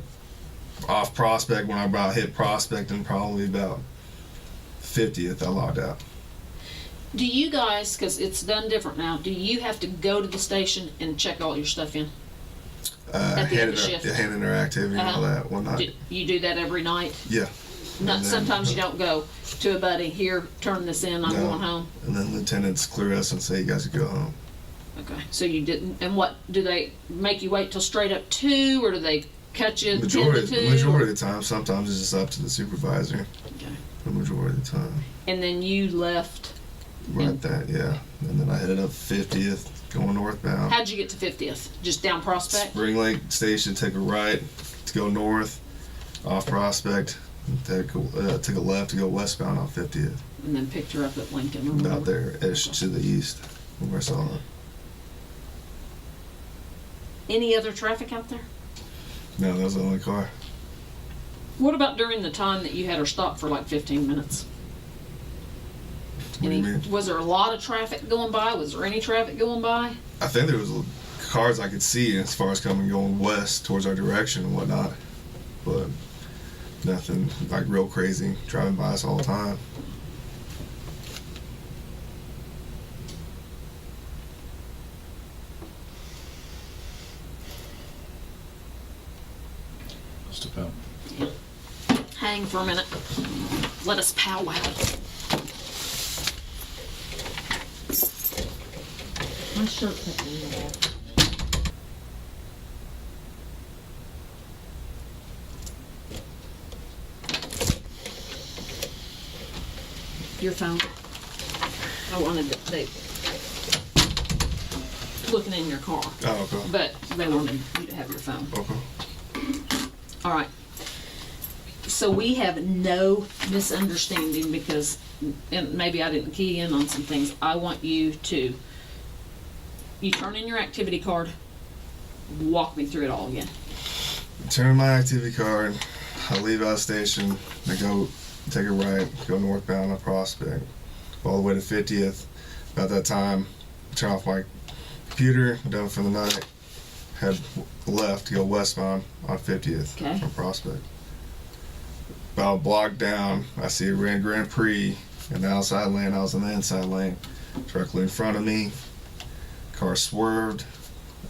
off Prospect, when I about hit Prospect, and probably about 50th, I logged out. Do you guys, because it's done different now, do you have to go to the station and check all your stuff in? At the end of the shift? Hand in their activity and all that, whatnot. You do that every night? Yeah. Sometimes you don't go to a buddy, here, turn this in, I'm going home. And then lieutenants clear us and say, you guys can go home. Okay, so you didn't, and what, do they make you wait till straight up 2, or do they cut you 10 to 2? Majority of the time, sometimes it's just up to the supervisor. Okay. The majority of the time. And then you left? Right that, yeah. And then I headed up 50th, going northbound. How'd you get to 50th? Just down Prospect? Spring Lake Station, take a right to go north, off Prospect, took a left to go westbound on 50th. And then picked her up at Lincoln? Or About there-ish to the east, where I saw her. Any other traffic out there? No, that was the only car. What about during the time that you had her stopped for like 15 minutes? What do you mean? Was there a lot of traffic going by? Was there any traffic going by? I think there was cars I could see as far as coming going west towards our direction and whatnot, but nothing like real crazy driving by us all the time. Just about. Hang for a minute. Let us powwow. My shirt cut me off. Your phone. I wanted to, they looking in your car, Oh, okay. but they wanted you to have your phone. Okay. All right. So we have no misunderstanding because, and maybe I didn't key in on some things. I want you to, you turn in your activity card, walk me through it all again. Turn my activity card, I leave out of station, I go take a right, go northbound on Prospect, all the way to 50th. About that time, turn off my computer, done for the night, head left to go westbound on 50th Okay. from Prospect. About a block down, I see a Grand Prix in the outside lane. I was in the inside lane, directly in front of me. Car swerved.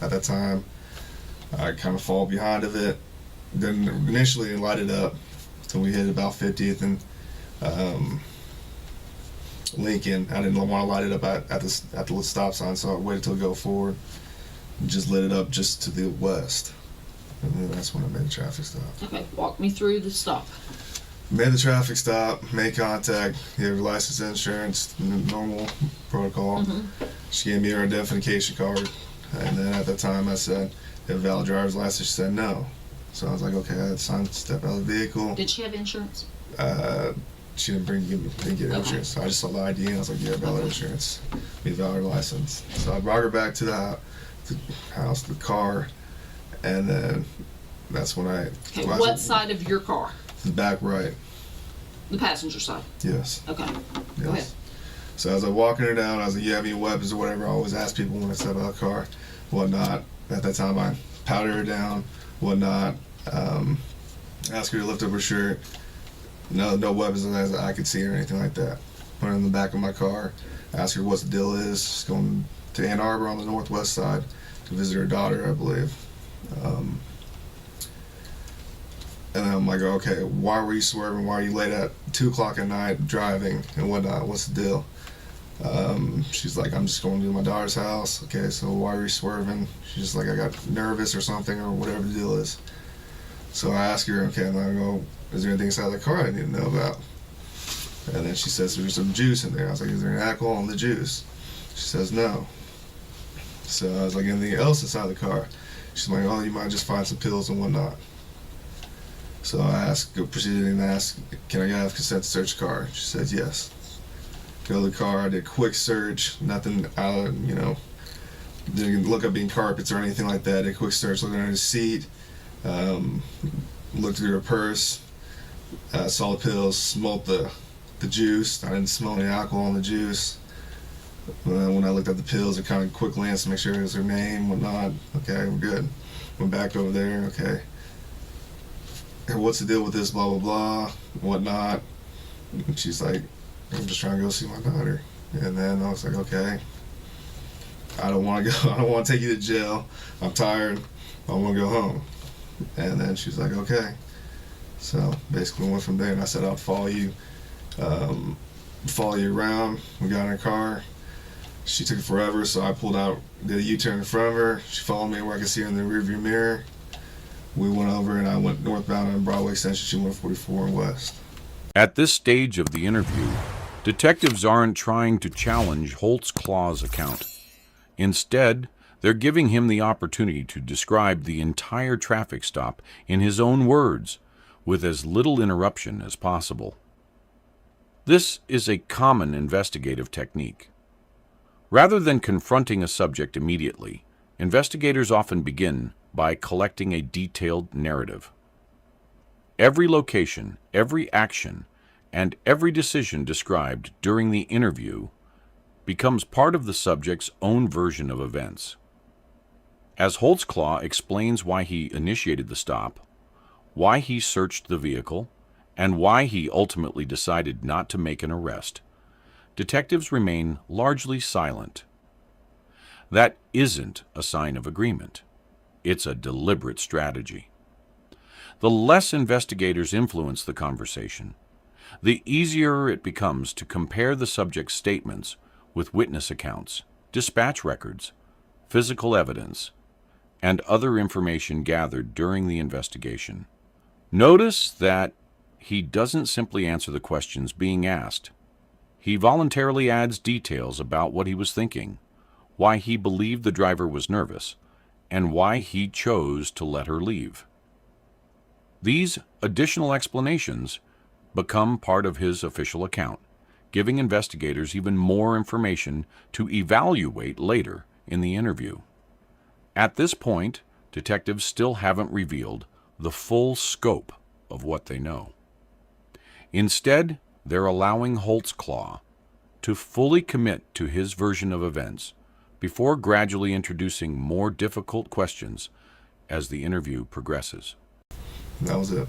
At that time, I kind of fall behind of it. Then initially it lighted up until we hit about 50th and Lincoln. I didn't want to light it up at the stop sign, so I waited till it go forward. And just lit it up just to the west. And then that's when I made the traffic stop. Okay, walk me through the stop. Made the traffic stop, made contact, gave her license, insurance, normal protocol. Mm-hmm. She gave me her identification card, and then at that time I said, "You have a valid driver's license?" She said no. So I was like, okay, I had time to step out of the vehicle. Did she have insurance? She didn't get insurance. So I just saw the ID and I was like, yeah, valid insurance, be valid license. So I brought her back to the house, the car, and then that's when I. Okay, what side of your car? The back right. The passenger side. Yes. Okay. Yes. Go ahead. So as I was walking her down, I was like, you have any weapons or whatever? I always ask people when I step out of the car, whatnot. At that time, I powdered her down, whatnot. Asked her to lift up her shirt. No weapons as I could see or anything like that. Put her in the back of my car. Asked her what the deal is. She's going to Ann Arbor on the northwest side to visit her daughter, I believe. And then I'm like, okay, why were you swerving? Why are you late at 2 o'clock at night driving and whatnot? What's the deal? She's like, I'm just going to my daughter's house. Okay, so why are you swerving? She's just like, I got nervous or something or whatever the deal is. So I ask her, okay, and I go, is there anything inside the car I need to know about? And then she says there's some juice in there. I was like, is there any alcohol in the juice? She says no. So I was like, anything else inside the car? She's like, oh, you might just find some pills and whatnot. So I proceeded to ask, can I have consent to search the car? She says yes. Go to the car, I did a quick search, nothing out, didn't look up any carpets or anything like that. I did a quick search, looked under the seat, looked through her purse, saw the pills, smelled the juice. I didn't smell any alcohol in the juice. When I looked at the pills, I kind of quick glanced to make sure it was her name, whatnot. Okay, we're good. Went back over there, okay. What's the deal with this, blah, blah, blah, whatnot. And she's like, I'm just trying to go see my daughter. And then I was like, okay, I don't want to go. I don't want to take you to jail. I'm tired. I want to go home. And then she's like, okay. So basically went from there, and I said, I'll follow you around. We got in her car. She took it forever, so I pulled out, did a U-turn in front of her. She followed me where I could see her in the rearview mirror. We went over, and I went northbound on Broadway Extension. She went 44 west. At this stage of the interview, detectives aren't trying to challenge Holtzclaw's account. Instead, they're giving him the opportunity to describe the entire traffic stop in his own words, with as little interruption as possible. This is a common investigative technique. Rather than confronting a subject immediately, investigators often begin by collecting a detailed narrative. Every location, every action, and every decision described during the interview becomes part of the subject's own version of events. As Holtzclaw explains why he initiated the stop, why he searched the vehicle, and why he ultimately decided not to make an arrest, detectives remain largely silent. That isn't a sign of agreement. It's a deliberate strategy. The less investigators influence the conversation, the easier it becomes to compare the subject's statements with witness accounts, dispatch records, physical evidence, and other information gathered during the investigation. Notice that he doesn't simply answer the questions being asked. He voluntarily adds details about what he was thinking, why he believed the driver was nervous, and why he chose to let her leave. These additional explanations become part of his official account, giving investigators even more information to evaluate later in the interview. At this point, detectives still haven't revealed the full scope of what they know. Instead, they're allowing Holtzclaw to fully commit to his version of events before gradually introducing more difficult questions as the interview progresses. That was it.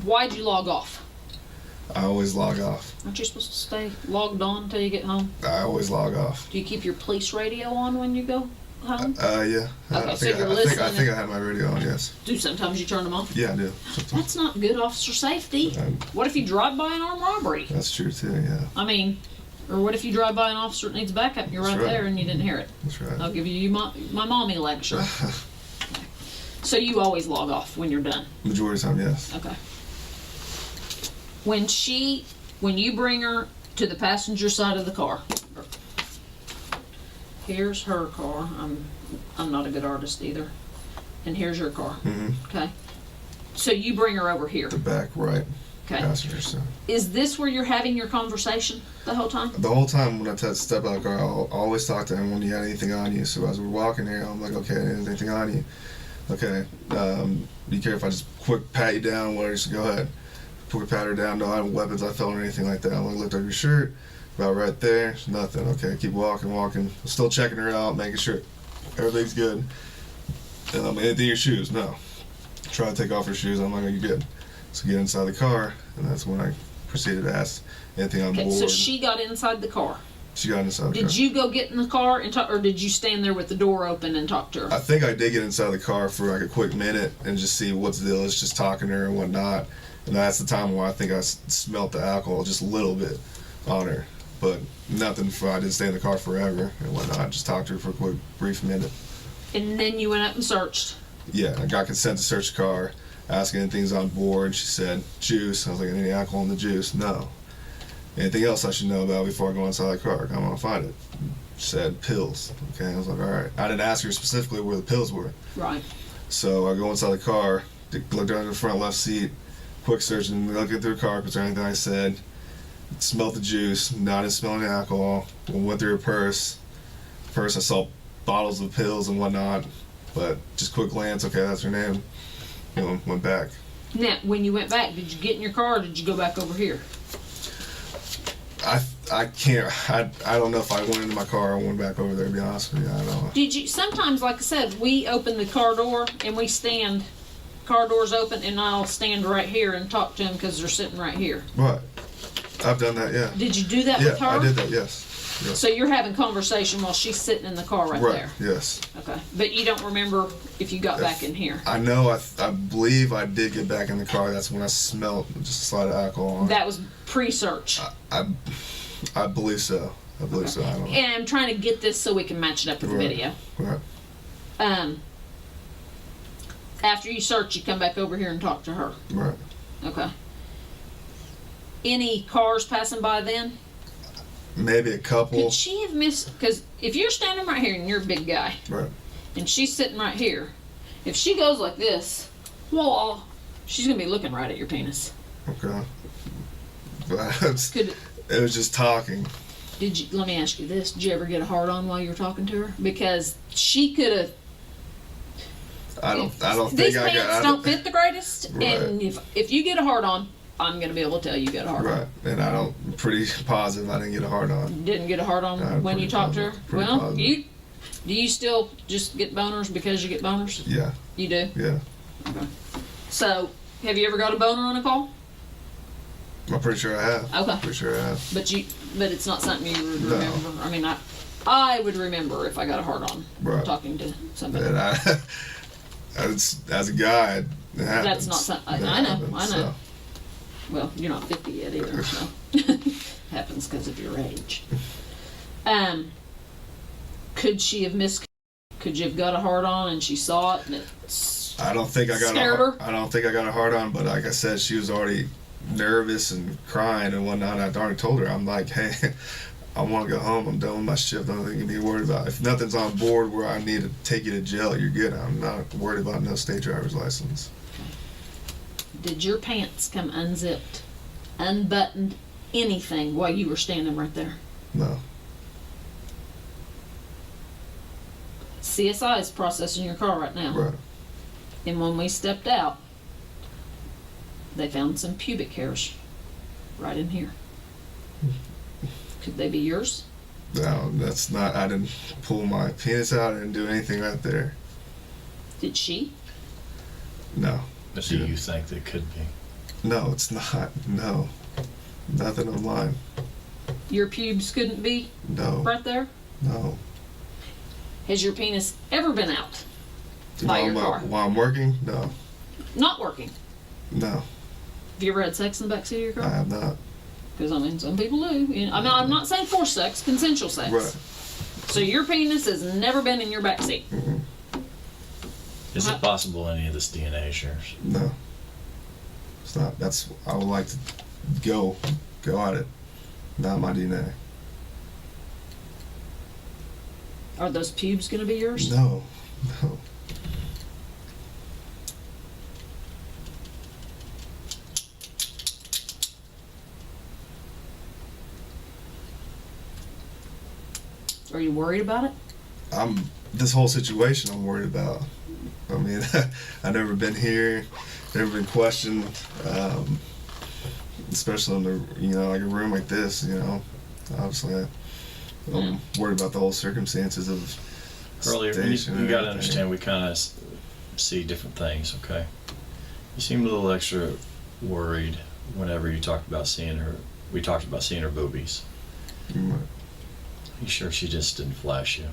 Why'd you log off? I always log off. Aren't you supposed to stay logged on until you get home? I always log off. Do you keep your police radio on when you go home? Yeah. Okay, I so think you're I listening. had my radio on, yes. Do sometimes you turn them off? Yeah, I do. Sometimes. That's not good officer safety. What if you drive by an armed robbery? That's true, too, yeah. I mean, or what if you drive by an officer that needs backup and you're right there and you didn't hear it? That's right. I'll give you my mommy lecture. So you always log off when you're done? Majority of the time, yes. Okay. When you bring her to the passenger side of the car, here's her car. I'm not a good artist either. And here's your car. Mm-hmm. Okay. So you bring her over here. The back right. Okay. Passenger side. Is this where you're having your conversation the whole time? The whole time when I step out of the car, I'll always talk to him when you got anything on you. So as we're walking here, I'm like, okay, anything on you? Okay. Be careful. I just quick pat you down. Whatever. Just go ahead. Quick pat her down. No weapons I felt or anything like that. I'm like, looked over your shirt. About right there. Nothing. Okay. Keep walking. Still checking her out, making sure everything's good. And anything in your shoes? No. Try to take off her shoes. I'm like, are you good? So get inside the car, and that's when I proceeded to ask anything on board. So she got inside the car. She got inside the car. Did you go get in the car and talk, or did you stand there with the door open and talk to her? I think I did get inside the car for like a quick minute and just see what's the deal is, just talking to her and whatnot. And that's the time where I think I smelt the alcohol just a little bit on her. But nothing, I didn't stay in the car forever and whatnot. Just talked to her for a quick, brief minute. And then you went up and searched. Yeah, I got consent to search the car, asking anything's on board. She said, juice. I was like, any alcohol in the juice? No. Anything else I should know about before I go inside the car? I'm gonna find it. She said, pills. Okay, I was like, all right. I didn't ask her specifically where the pills were. Right. So I go inside the car, look down in the front left seat, quick search, and looking through the carpets or anything I said. Smelled the juice, not didn't smell any alcohol. Went through her purse. First I saw bottles of pills and whatnot, but just quick glance, okay, that's her name. Went back. Now, when you went back, did you get in your car or did you go back over here? I can't, I don't know if I went into my car or went back over there, to be honest with you. I don't know. Did you, sometimes, like I said, we open the car door and we stand, car door's open, and I'll stand right here and talk to them because they're sitting right here. Right. I've done that, yeah. Did you do that Yeah, with her? I did that, yes. Yes. So you're having conversation while she's sitting in the car right there? Yes. Okay. But you don't remember if you got back in here? I know, I believe I did get back in the car. That's when I smelled just a slight of alcohol on it. That was pre-search? I believe so. I believe so. I don't know. And I'm trying to get this so we can match it up with the video. Right. After you search, you come back over here and talk to her. Right. Okay. Any cars passing by then? Maybe a couple. Could she have missed? Because if you're standing right here and you're a big guy, Right. and she's sitting right here, if she goes like this, well, she's gonna be looking right at your penis. Okay. But it was just talking. Did you? Let me ask you this: did you ever get a hard on while you were talking to her? Because she could have. I don't These think I got. pants don't fit the greatest, Right. and if you get a hard on, I'm gonna be able to tell you got a hard on. Right. And I'm pretty positive I didn't get a hard on. Didn't get a hard on I'm when you pretty talked to her? positive, pretty Well, positive. do you still just get boners because you get boners? Yeah. You do? Yeah. Okay. So, have you ever got a boner on a call? I'm pretty sure I have. Okay. Pretty sure I have. But it's not something you would No. remember. I mean, I would remember if I got a hard on Right. talking to somebody. And as a guy, it happens. That's not something. That I know. happens, I know. so. Well, you're not 50 yet either, so happens because of your age. Could she have missed? Could you have got a hard on and she saw it and it I don't think I got scared her? I don't think I got a hard on, but like I said, she was already nervous and crying and whatnot. I already told her, I'm like, hey, I want to go home. I'm done with my shift. I don't think you need to be worried about. If nothing's on board where I need to take you to jail, you're good. I'm not worried about no state driver's license. Did your pants come unzipped, unbuttoned, anything while you were standing right there? No. CSI is processing your car right now. Right. And when we stepped out, they found some pubic hairs right in here. Could they be yours? No, that's not. I didn't pull my penis out. I didn't do anything right there. Did she? No. But do you think they could be? No, it's not. No. Nothing of mine. Your pubes couldn't be No. right there? No. Has your penis ever been out by your car? While I'm working? No. Not working. No. Have you ever had sex in the backseat of your I car? have not. Because, I mean, some people do. You know, I mean, I'm not saying forced sex, consensual sex. Right. So your penis has never been in your backseat. Mm-hmm. Is it possible any of this DNA shares? No. It's not. That's. I would like to go at it. Not my DNA. Are those pubes going to be yours? No. No. Are you worried about it? This whole situation I'm worried about. I mean, I've never been here, never been questioned, especially in like a room like this, obviously I'm worried about the whole circumstances of Earlier, station you and got to everything. understand we kind of see different things, okay? You seemed a little extra worried whenever you talked about seeing her. We talked about seeing her boobies. Mm, You sure she just didn't flash you?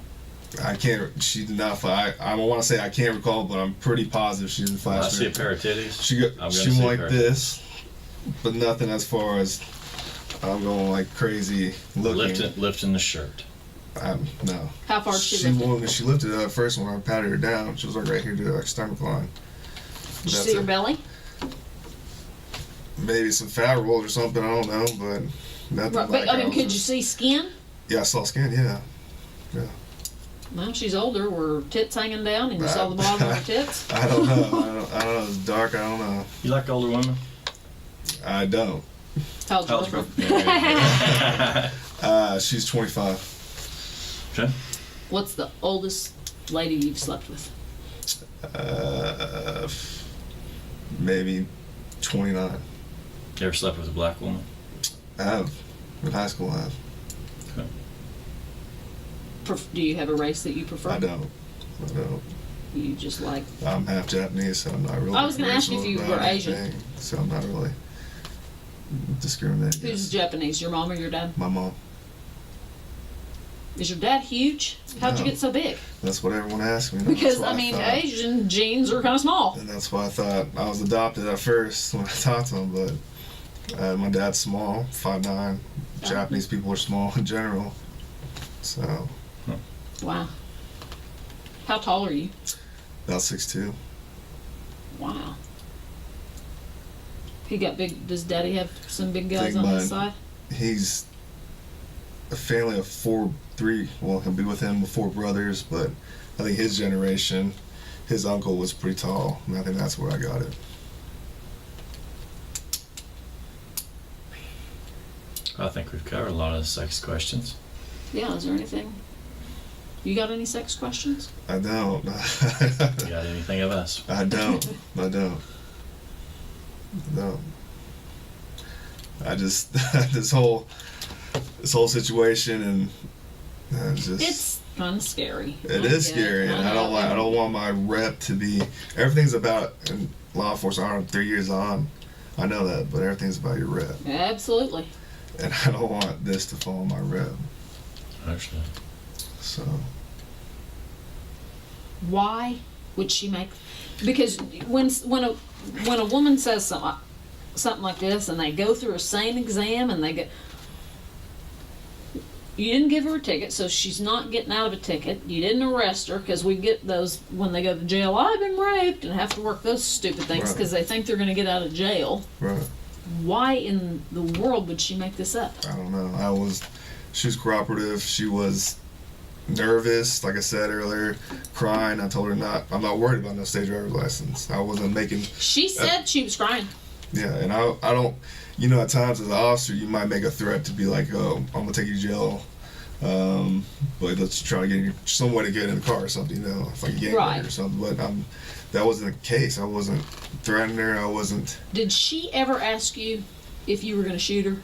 I can't. She did not. I don't want to say I can't recall, but I'm pretty positive she didn't When I flash see me. a pair of titties, She I'm gonna she see went a like pair of this, but nothing as far as I'm going like crazy looking. lifting the shirt. No. How far did she lift it? When she lifted it up first, when I patted her down, she was like right here to like stomach line. Did you see her belly? Maybe some fat rolls or something, I don't know, but nothing Right, like but I mean, could you see skin? Yeah, I saw skin, yeah. Well, she's older. Were tits hanging down, and you saw the bottom of her tits? I don't know. I don't know. It's dark. I don't know. You like older women? I don't. How old's How's your your girlfriend? She's 25. Okay. What's the oldest lady you've slept with? Maybe 29. You ever slept with a black woman? I have. In high school, I have. Do you have a race that you prefer? I don't. You just like... I'm half Japanese, so I'm not really. I was gonna ask you if you racial were about Asian. anything, so I'm not really discriminating. Who's Japanese, your mom or your dad? My mom. Is your dad huge? How'd you No. get so big? That's what everyone asks me. and Because, that's I why mean, thought- Asian genes are kind of small. And that's why I thought I was adopted at first when I talked to him, but my dad's small, 5'9". Japanese people are small in general. So, Wow. How tall are you? about 6'2". Wow. He got big. Does Daddy have some big guys Big on his bud. side? He's a family of three. Well, he'll be with him with 4 brothers, but I think his generation, his uncle was pretty tall, and I think that's where I got it. I think we've covered a lot of sex questions. Yeah. Is there anything? You got any sex questions? I don't. You got anything of us? I don't. I just this whole situation and just It's kind of scary. it is scary, and I don't want my rep to be. Everything's about in law enforcement. I'm 3 years on. I know that, but everything's about your rep, Absolutely. and I don't want this to fall on my rep. I understand. So Why would she make? Because when a woman says something like this, and they go through a sane exam, and they get, you didn't give her a ticket, so she's not getting out of a ticket. You didn't arrest her, because we get those when they go to jail. I've been raped, and have to work those stupid things Right. because they think they're going to get out of jail. right, Why in the world would she make this up? I don't know. She was cooperative. She was nervous, like I said earlier, crying. I told her I'm not worried about no state driver's license. I wasn't making. She said she was crying. Yeah, and I don't, at times as an officer, you might make a threat to be like, oh, I'm gonna take you to jail, but let's try to get you some way to get in the car or something, if like a gang Right. or something. But that wasn't the case. I wasn't threatening her. I wasn't. Did she ever ask you if you were going to shoot her?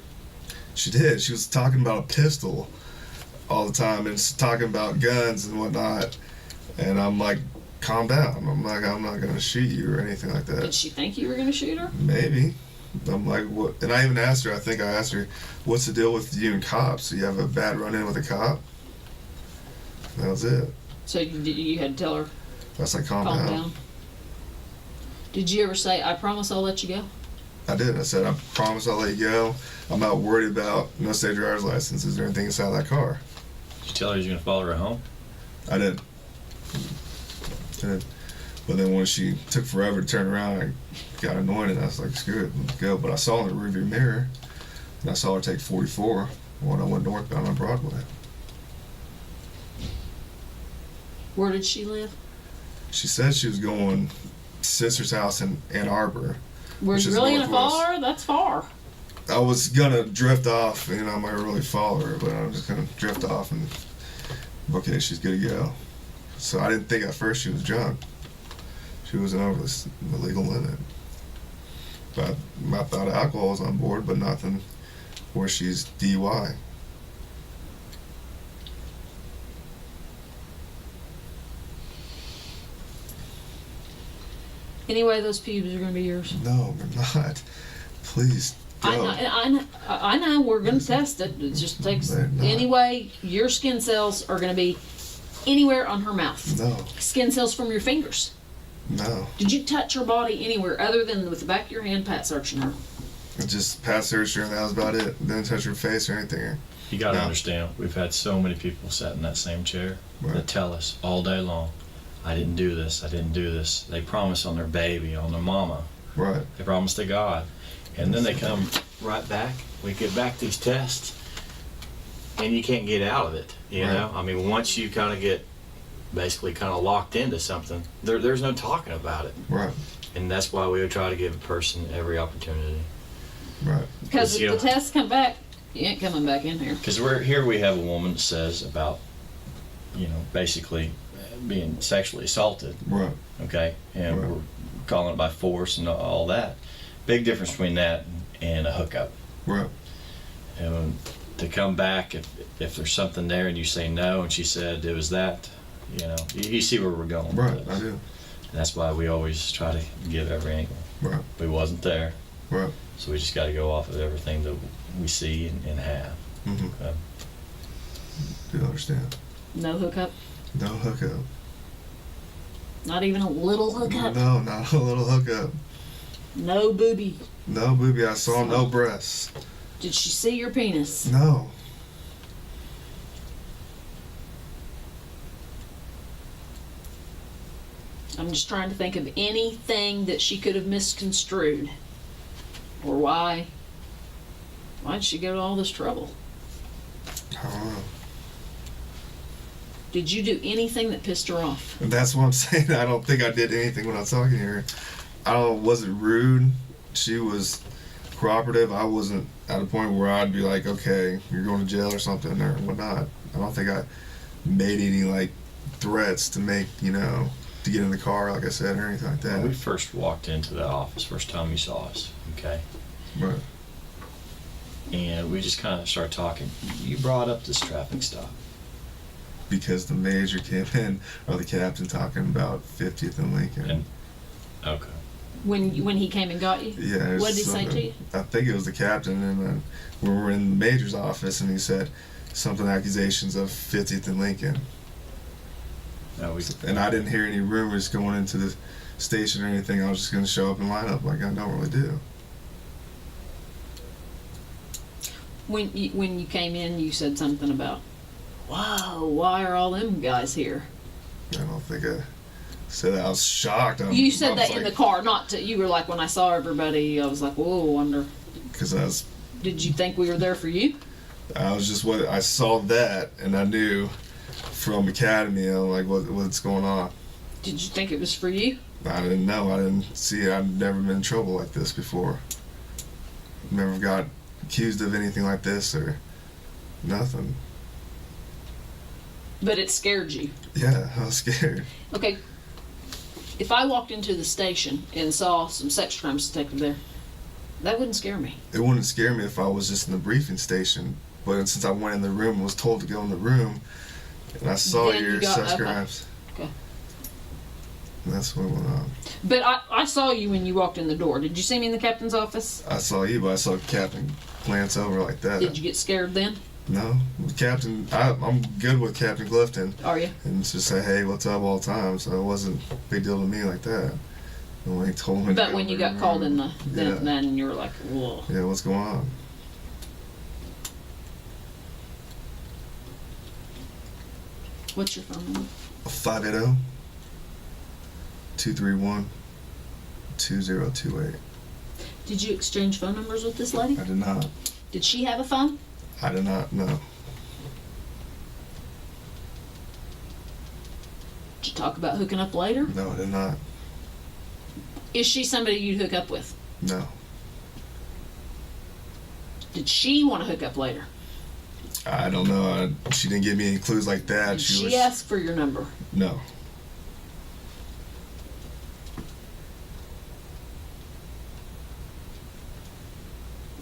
She did. She was talking about a pistol all the time and talking about guns and whatnot, and I'm like, calm down. I'm like, I'm not gonna shoot you or anything like Did that. she think you were going to shoot her? Maybe. I'm like, what? And I even asked her. I think I asked her, "What's the deal with you and cops? So you have a bad run-in with a cop?" That was it. So you had to tell her, That's like, calm calm down. down. Did you ever say, I promise I'll let you go? I did. I said, I promise I'll let you go. I'm not worried about no state driver's license. Is there anything inside that car? Did you tell her you're going to follow her home? I did. But then when she took forever to turn around, I got annoyed and I was like, screw it, let's go. But I saw in the rearview mirror, and I saw her take 44 when I went northbound on Broadway. Where did she live? She said she was going to sister's house in Ann Arbor. Were Which you is really going to northwest. follow her? That's far. I was gonna drift off, and I might really follow her, but I was just gonna drift off and okay, she's good to go. So I didn't think at first she was drunk. She wasn't over the legal limit. But I thought alcohol was on board, but nothing where she's DUI. Anyway, those pubes are going to be yours. No, they're not. Please go. I know. We're going to test it. It just takes. They're not. Anyway, your skin cells are going to be anywhere on her mouth. No, Skin cells from your fingers. no. Did you touch her body anywhere other than with the back of your hand, pat searching her? I just passed her, and that was about it. Didn't touch her face or anything. You got to No. understand, we've had so many people sat in that same chair Right. that tell us all day long, I didn't do this, I didn't do this. They promise on their baby, on their mama. Right. They promise to God. And then they come right back. We get back these tests, and you can't get out of it, you Right. know? I mean, once you kind of get basically kind of locked into something, there's no talking about it. Right. And that's why we would try to give a person every opportunity. Right. Because if you the know- tests come back, you ain't coming back in here. Because we have a woman that says about, basically being sexually assaulted, Right. okay? And Right. we're calling it by force and all that. Big difference between that and a hookup. Right. And to come back, if there's something there and you say no, and she said it was that, you see where we're going with Right. this. I do. And that's why we always try to give every angle. Right. We wasn't there, Right. so we just got to go off of everything that we see and have. Mm-hmm. Okay? Do understand. No hookup? No hookup. Not even a little hookup? No, not a little hookup. No booby? No, booby. I saw no breasts. Did she see your penis? No. I'm just trying to think of anything that she could have misconstrued. Or why did she go to all this trouble? I don't know. Did you do anything that pissed her off? And that's what I'm saying. I don't think I did anything when I was talking to her. Wasn't rude. She was cooperative. I wasn't at a point where I'd be like, okay, you're going to jail or something or whatnot. I don't think I made any threats to make, to get in the car, like I said, or anything like that. When we first walked into the office, first time you saw us, okay? Right. And we just kind of started talking. You brought up this traffic stop. Because the major came in, or the captain talking about 50th and Lincoln. And okay. When he came and got you? Yeah. What did he say to you? I think it was the captain, and then we were in the major's office, and he said something accusations of 50th and Lincoln. No, And I didn't hear any rumors going into the station or anything. I was just going to show up and line up like I normally do. When you came in, you said something about, "Wow, why are all them guys here?" I don't think I said that. I was shocked. You said that in the car, not to. You were like, when I saw everybody, I was like, "Whoa, wonder." Because Did you think we were there for you? I was just I saw that, and I knew from Academy, what's going on. Did you think it was for you? I didn't know. I didn't see it. I've never been in trouble like this before. Never got accused of anything like this or nothing. But it scared you. Yeah, I was scared. Okay. If I walked into the station and saw some sex crimes detective there, that wouldn't scare me. It wouldn't scare me if I was just in the briefing station. But since I went in the room and was told to go in the room, and I saw Then you your got- sex okay. crimes. Okay. And that's what went on. But I saw you when you walked in the door. Did you see me in the captain's office? I saw you, but I saw Captain glance over like that. Did you get scared then? No. Captain, I'm good with Captain Clifton. Are you? And just say, hey, what's up all the time. So it wasn't a big deal to me like that. And when he told me to But go when in you the got called in room, then you were like, whoa. Yeah, what's going on? What's your phone number? 580-231-2028. Did you exchange phone numbers with this lady? I did not. Did she have a phone? I did not know. Did you talk about hooking up later? No, I did not. Is she somebody you'd hook up with? No. Did she want to hook up later? I don't know. She didn't give me any clues like that. Did she ask for your number? No.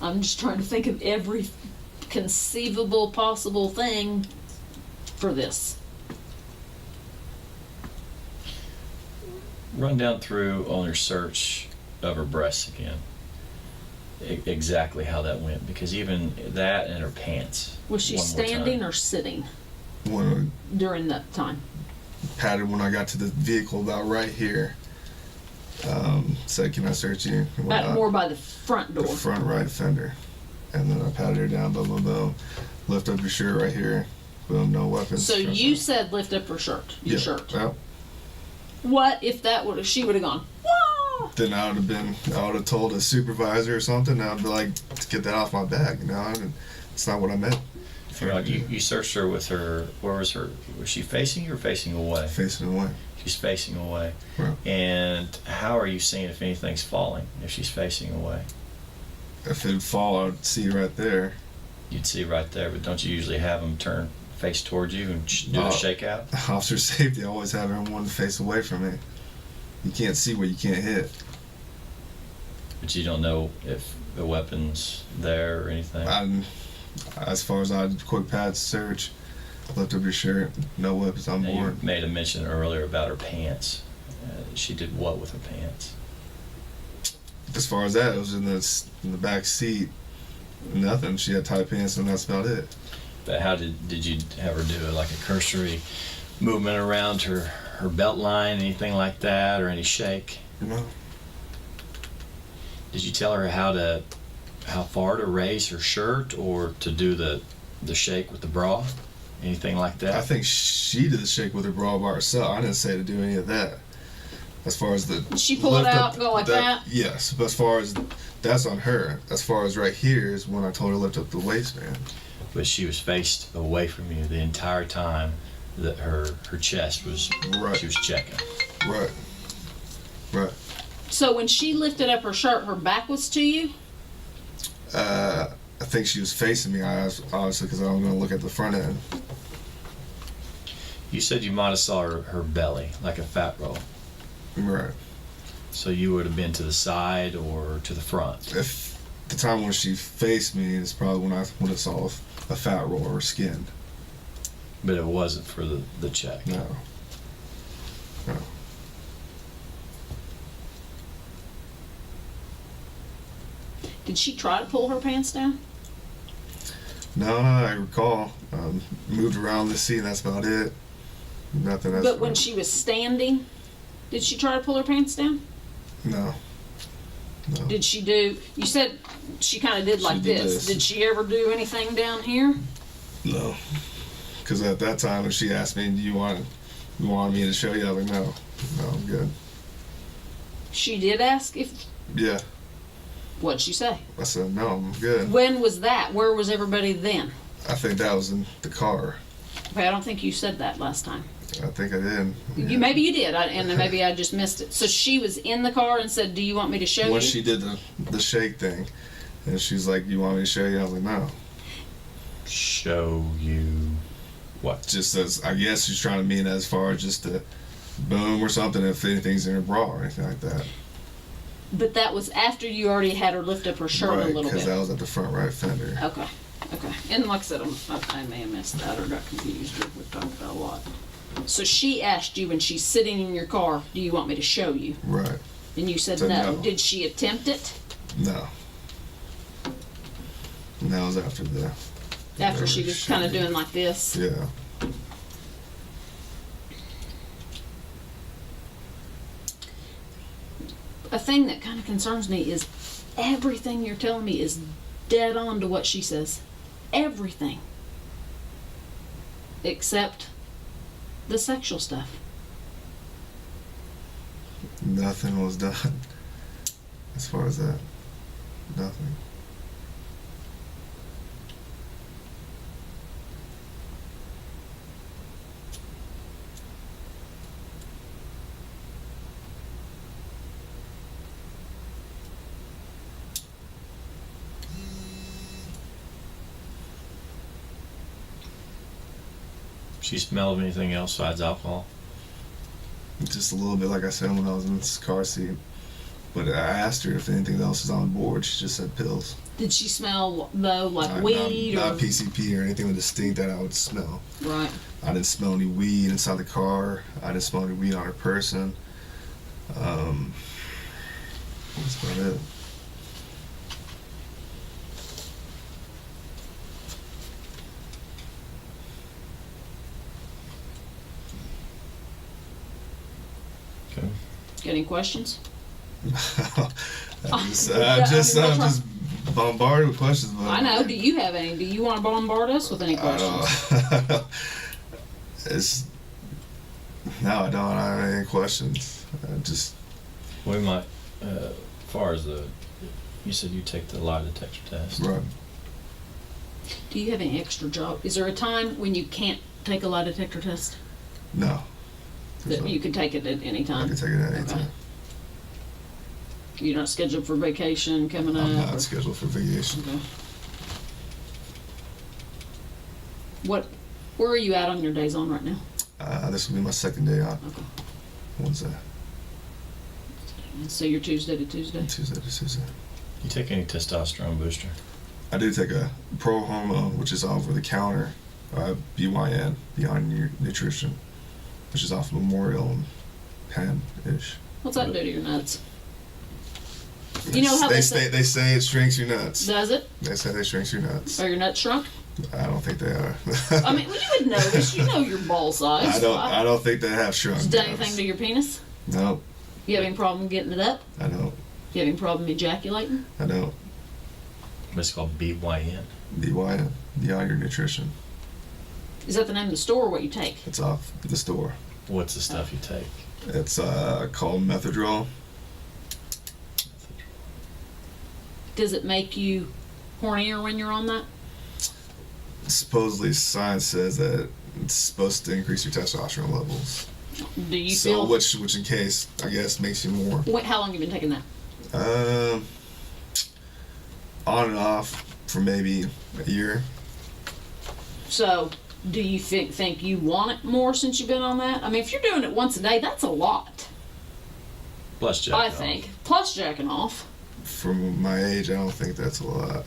I'm just trying to think of every conceivable possible thing for this. Run down through on your search of her breasts again. Exactly how that went, because even that and her pants. Was she one more time. standing or sitting One during that time? patted when I got to the vehicle about right here. Said, can I search you? And whatnot. More by the front door. The front right fender. and then I patted her down. Boom, boom, boom. Lift up your shirt right here. Boom, no weapons. So you said lift up her shirt. Your shirt. Yep. What if she would have gone, whoa? Then I would have told a supervisor or something. I'd be like, get that off my back, you know. And it's not what I meant. You searched her with her. Where was her? Was she facing you or facing away? Facing away. She's facing away. Right. And how are you seeing if anything's falling if she's facing away? If it'd fall, I would see right there. You'd see right there, but don't you usually have them turn face towards you and do a shakeout? Officer safety always have everyone face away from me. You can't see what you can't hit. But you don't know if the weapon's there or anything? As far as I did, quick pat search, lift up your shirt, no weapons on Now, board. you made a mention earlier about her pants. She did what with her pants? As far as that, it was in the back seat. Nothing. She had tight pants, and that's about it. But how did you have her do like a cursory movement around her belt line, anything like that, or any shake? No. Did you tell her how far to raise her shirt or to do the shake with the bra? Anything like that? I think she did the shake with her bra by herself. I didn't say to do any of that. As far as Did she pull it lift out up, and go like that? Yes, but as far as that's on her. As far as right here is when I told her to lift up the waistband. But she was faced away from you the entire time that her chest was. Right. She was checking. Right. Right. So when she lifted up her shirt, her back was to you? I think she was facing me, obviously, because I was going to look at the front end. You said you might have saw her belly, like a fat roll. Right. So you would have been to the side or to the front. If the time when she faced me is probably when I saw a fat roll or skin. But it wasn't for the check. No. No. Did she try to pull her pants down? No, I recall. Moved around the seat, and that's about it. Nothing else. But when she was standing, did she try to pull her pants down? No. No. Did she do, you said she kind of did like did this. this. Did she ever do anything down here? No. Because at that time, when she asked me, "Do you want me to show you?" I was like, "No, no, I'm good." She did ask if, Yeah. what'd she say? I said, "No, I'm good." When was that? Where was everybody then? I think that was in the car. Okay, I don't think you said that last time. I think I did. You maybe you did, and then maybe I just missed it. So she was in the car and said, "Do you want me to show When you?" she did the shake thing, and she's like, "You want me to show you?" I was like, "No." Show you what? Just as I guess she's trying to mean as far as just to boom or something if anything's in her bra or anything like that. But that was after you already had her lift up her shirt a little because bit. that was at the front right fender. Okay. And like I said, I may have missed that or got confused. We talked about a lot. So she asked you when she's sitting in your car, "Do you want me to show you?" Right. And you said Said no. no. Did she attempt it? No. And that was after the. After she was kind of doing like this? Yeah. A thing that kind of concerns me is everything you're telling me is dead on to what she says. Everything. Except the sexual stuff. Nothing was done. As far as that. Nothing. She smelled anything else besides alcohol? Just a little bit, like I said, when I was in this car seat. But I asked her if anything else is on board. She just said pills. Did she smell, though, like weed? Not or PCP or anything distinct that I would smell. Right. I didn't smell any weed inside the car. I didn't smell any weed on her person. That's about it. Okay. Got any questions? I'm just bombarded with questions. But I know. Do you have any? Do you want to bombard us with any questions? No, I don't. I don't have any questions. We might, as far as you said you take the lie detector test. Right. Do you have any extra job? Is there a time when you can't take a lie detector test? No. That you can take it at any I time? can take it at any time. You're not scheduled for vacation coming up? I'm not scheduled for vacation. Okay. Where are you at on your days on right now? This will be my second day on. Okay. Wednesday. So you're Tuesday to Tuesday? Tuesday to Tuesday. You take any testosterone booster? I do take a pro hormone, which is over the counter, BYN, Beyond Your Nutrition, which is off Memorial and Penn-ish. What's that do to your nuts? You know how they say it shrinks your nuts. Does it? They say they shrinks your nuts. Are your nuts shrunk? I don't think they are. I mean, well, you would know this. You know your ball size. I don't think they have shrunk. Has it done anything to your penis? No. You have any problem getting it up? I don't. You have any problem ejaculating? I don't. What's called BYN? BYN, Beyond Your Nutrition. Is that the name of the store or what you take? It's off the store. What's the stuff you take? It's called Methadrol. Does it make you hornier when you're on that? Supposedly, science says that it's supposed to increase your testosterone levels. Do you So, feel? which in case, I guess, makes you more. How long have you been taking that? On and off for maybe a year. So, do you think you want it more since you've been on that? I mean, if you're doing it once a day, that's a lot. Plus jacking I off. think. Plus jacking off. For my age, I don't think that's a lot.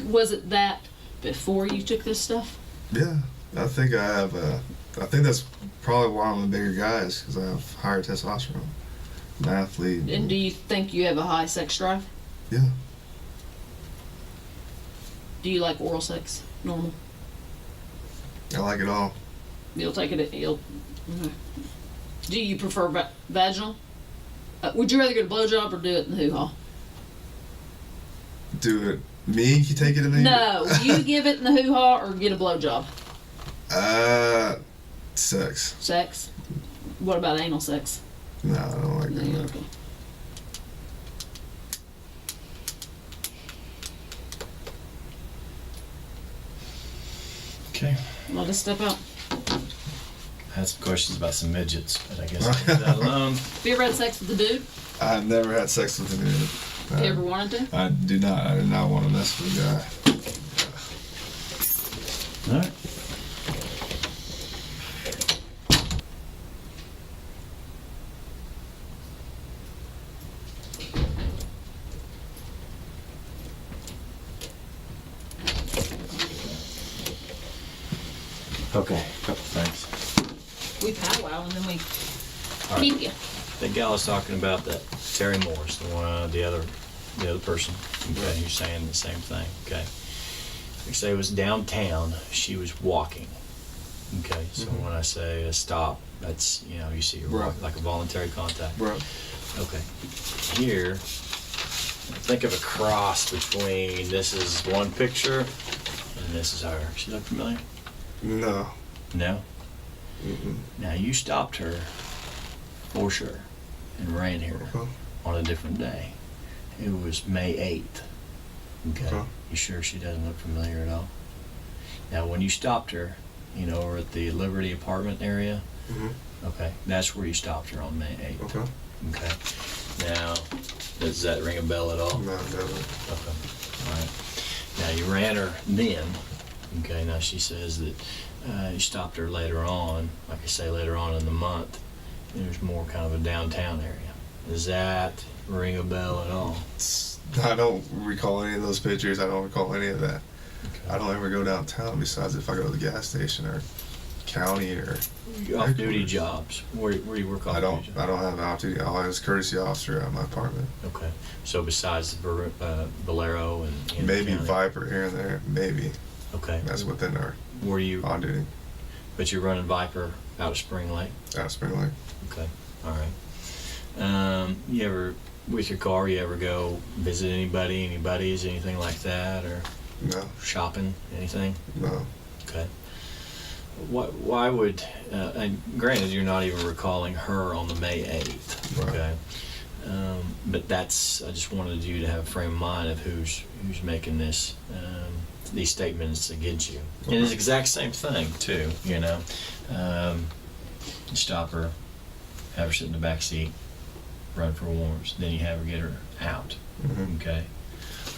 Was it that before you took this stuff? Yeah, I think I have. I think that's probably why I'm a bigger guy, is because I have higher testosterone. I'm an athlete. And do you think you have a high sex drive? Yeah. Do you like oral sex? Normal? I like it all. You'll take it. Okay. Do you prefer vaginal? Would you rather get a blowjob or do it in the hoo-ha? Do it. Me? You take it in the. No, you give it in the hoo-ha or get a blowjob? Sex. Sex? What about anal sex? No, I don't like No, that. okay. Okay. Let us step out. I had some questions about some midgets, but I guess I'll leave that alone. Have you ever had sex with a dude? I've never had sex with a dude. Have you ever wanted to? I do not. I do not want to mess with a guy. All right. Okay, couple things. We powwow and then we All right. keep you. The gal was talking about that Terry Morris, the other person. Okay, you're saying the same thing. Okay. Like I say it was downtown. She was walking. Okay, so when I say stop, that's you see Right. like a voluntary contact. Bro. Okay. Here, think of a cross between this is one picture and this is her. She look familiar? No. No. Mm-mm. Now you stopped her for sure and ran here Okay. on a different day. It was May 8th. Okay. Okay. You sure she doesn't look familiar at all? Now when you stopped her, over at the Liberty apartment area, Mhm. okay, that's where you stopped her on May 8th. Okay. Okay. Now, does that ring a bell at all? No, it doesn't. Okay. All right. Now you ran her then. Okay. Now she says that you stopped her later on. Like I say, later on in the month. There's more kind of a downtown area. Does that ring a bell at all? I don't recall any of those pictures. I don't recall any of that. Okay. I don't ever go downtown besides if I go to the gas station or county or. Off-duty jobs. Where do you work off-duty I don't. jobs? I don't have an off-duty. I'll have a courtesy officer at my apartment. Okay. So besides the Bolero and Maybe county. Viper here and there. Maybe Okay. that's within our Were you? on-duty. But you're running Viper out of Spring Lake. Out of Spring Lake. Okay. All right. You ever with your car, you ever go visit anybody, any buddies, anything like that, or No, shopping, anything? no. Okay. Why would, and granted, you're not even recalling her on the May 8th, Right. okay? But I just wanted you to have a frame of mind of who's making these statements against you. And it's the exact same thing, too, you know? You stop her, have her sit in the back seat, run for warrants, then you have her get her out, Mhm. okay?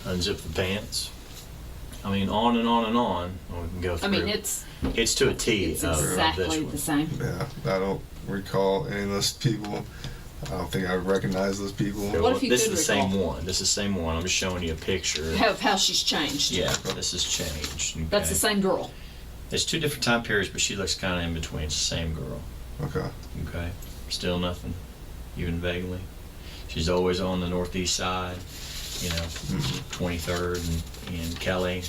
Unzip the pants. I mean, on and on and on. We can go through. I mean, it's to a T it's of exactly this the one. same. Yeah, I don't recall any of those people. I don't think I recognize those people. Okay, What if you this is could the same recall? one. This is the same one. I'm just showing you a picture. How she's changed. Yeah, this has changed. Okay? That's the same girl. It's 2 different time periods, but she looks kind of in between. It's the same girl. Okay. Okay. Still nothing, even vaguely. She's always on the northeast side. You know, 23rd and Kelly,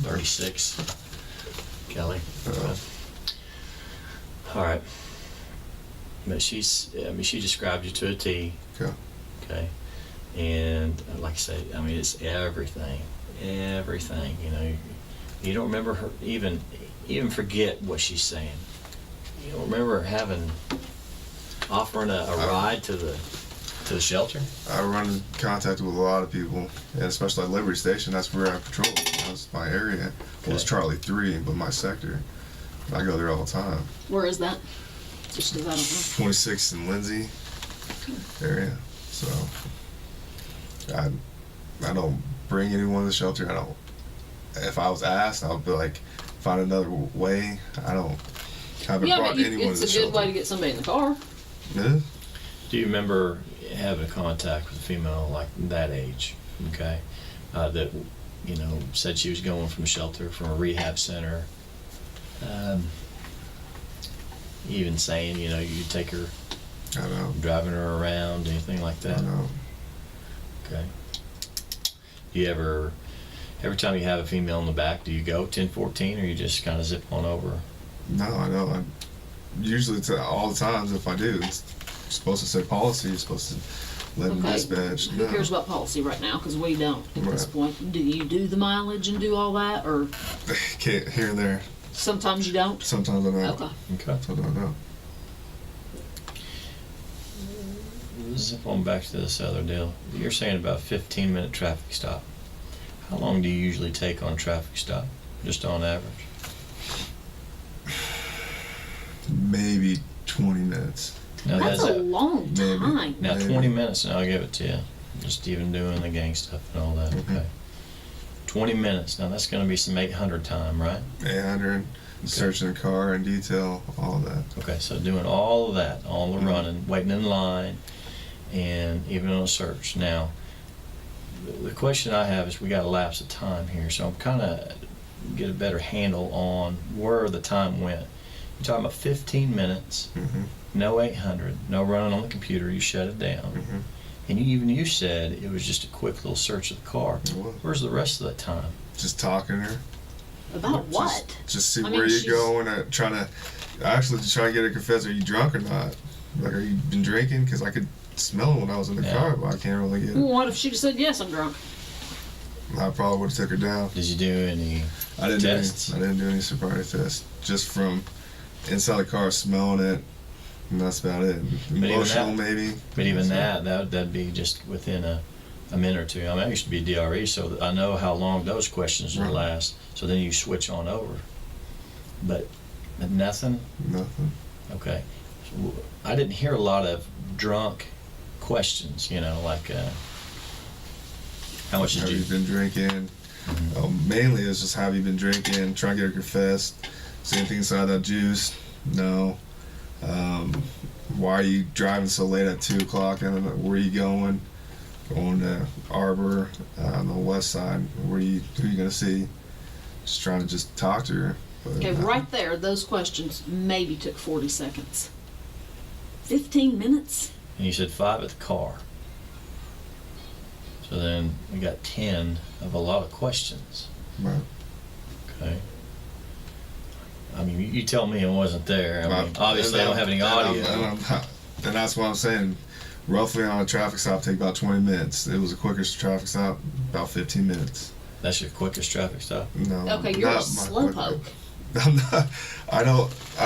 36. Kelly. Uh, All right. But she described you to a T. Okay. Okay. And like I say, I mean, it's everything. Everything. You know, you don't remember her even forget what she's saying. You don't remember offering a ride to the shelter? I run in contact with a lot of people, and especially at Liberty Station. That's where I patrol. That's my area. Well, it's Okay. Charlie 3, but my sector. I go there all the time. Where is that? Just because I don't know. 26th and Lindsay area. So I don't bring anyone to the shelter. I don't. If I was asked, I would be like, find another way. I haven't Yeah, brought but anyone it's to a the good shelter. way to get somebody in the car. Yeah. Do you remember having contact with a female like that age? Okay. That, you know, said she was going from a shelter, from a rehab center. Even saying, you know, you take her, I know. driving her around, anything like I that? know. Okay. Do you every time you have a female in the back, do you go 10-14 or you just kind of zip on over? No, I know. Usually, all the times, if I do, it's supposed to say policy. It's supposed to let them Okay. dispatch. Who No. cares about policy right now? Because we don't at this Right. point. Do you do the mileage and do all that, or Can't, here and there. sometimes you don't? Sometimes I know. Okay. Okay. Sometimes I know. Zip on back to this other deal. You're saying about 15-minute traffic stop. How long do you usually take on a traffic stop, just on average? Maybe 20 minutes. Now, That's a long Maybe. time. Now, Maybe. 20 minutes, and I'll give it to you. Just even doing the gang stuff and all that. Mhm. Okay. 20 minutes. Now, that's going to be some 800 time, right? 800, searching the car in detail, all that. Okay, so doing all of that, all the Mhm. running, waiting in line, and even on a search. Now, the question I have is, we got a lapse of time here, so I'm kind of get a better handle on where the time went. You're talking about 15 minutes, Mm-hmm. no 800, no running on the computer, you shut it down. Mm-hmm. And you said it was just a quick little search of the car. It was. Where's the rest of that time? Just talking to her. About what? Just see I mean, where you're she's- going. Trying to get her to confess. Are you drunk or not? Like, are you been drinking? Because I could smell it when I was in the Yeah. car, but I can't really get Well, it. what if she just said, yes, I'm drunk? I probably would have took her down. Did you do any I didn't tests? do any sobriety tests. Just from inside the car, smelling it, and that's about it. even Emotional, that- maybe. But even So, that'd be just within a minute or two. I mean, I used to be DRE, so that I know how long those questions will Right. last. So then you switch on over. But nothing? Nothing. Okay. So I didn't hear a lot of drunk questions, you know, like how much Have did you you... been drinking? Mhm. Mainly, it's just have you been drinking? Try to get her confessed. See anything inside that juice? No. Why are you driving so late at 2 o'clock? And where are you going? Going to Arbor on the west side. Who are you gonna see? Just trying to just talk to her. But Okay, right there, those questions maybe took 40 seconds. 15 minutes? And you said 5 at the car. So then we got 10 of a lot of questions. Right. Okay. I mean, you tell me I wasn't there. I mean, Well, obviously I don't have any and audio. and that's what I'm saying. roughly on a traffic stop take about 20 minutes. It was the quickest traffic stop, about 15 minutes. That's your quickest traffic stop? No. Okay, you're a not my slowpoke. I'm not. I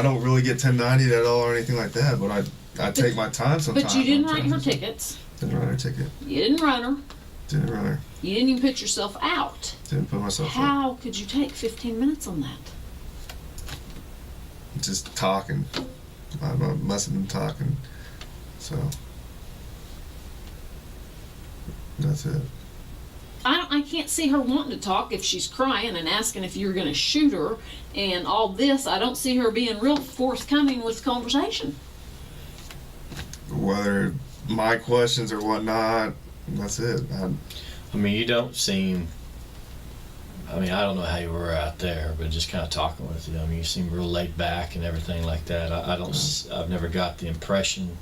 don't really get 1090 at all or anything like that. But I take my time sometimes. But you didn't write her tickets. Didn't write her ticket. You didn't run her. Didn't run her. You didn't even put yourself out. Didn't put myself out. How could you take 15 minutes on that? Just talking. I must have been talking. So that's it. I can't see her wanting to talk if she's crying and asking if you're going to shoot her and all this. I don't see her being real forthcoming with conversation. Whether my questions or whatnot, that's it. I mean, you don't seem. I mean, I don't know how you were out there, but just kind of talking with you. I mean, you seem real laid back and everything like that. I've never got the impression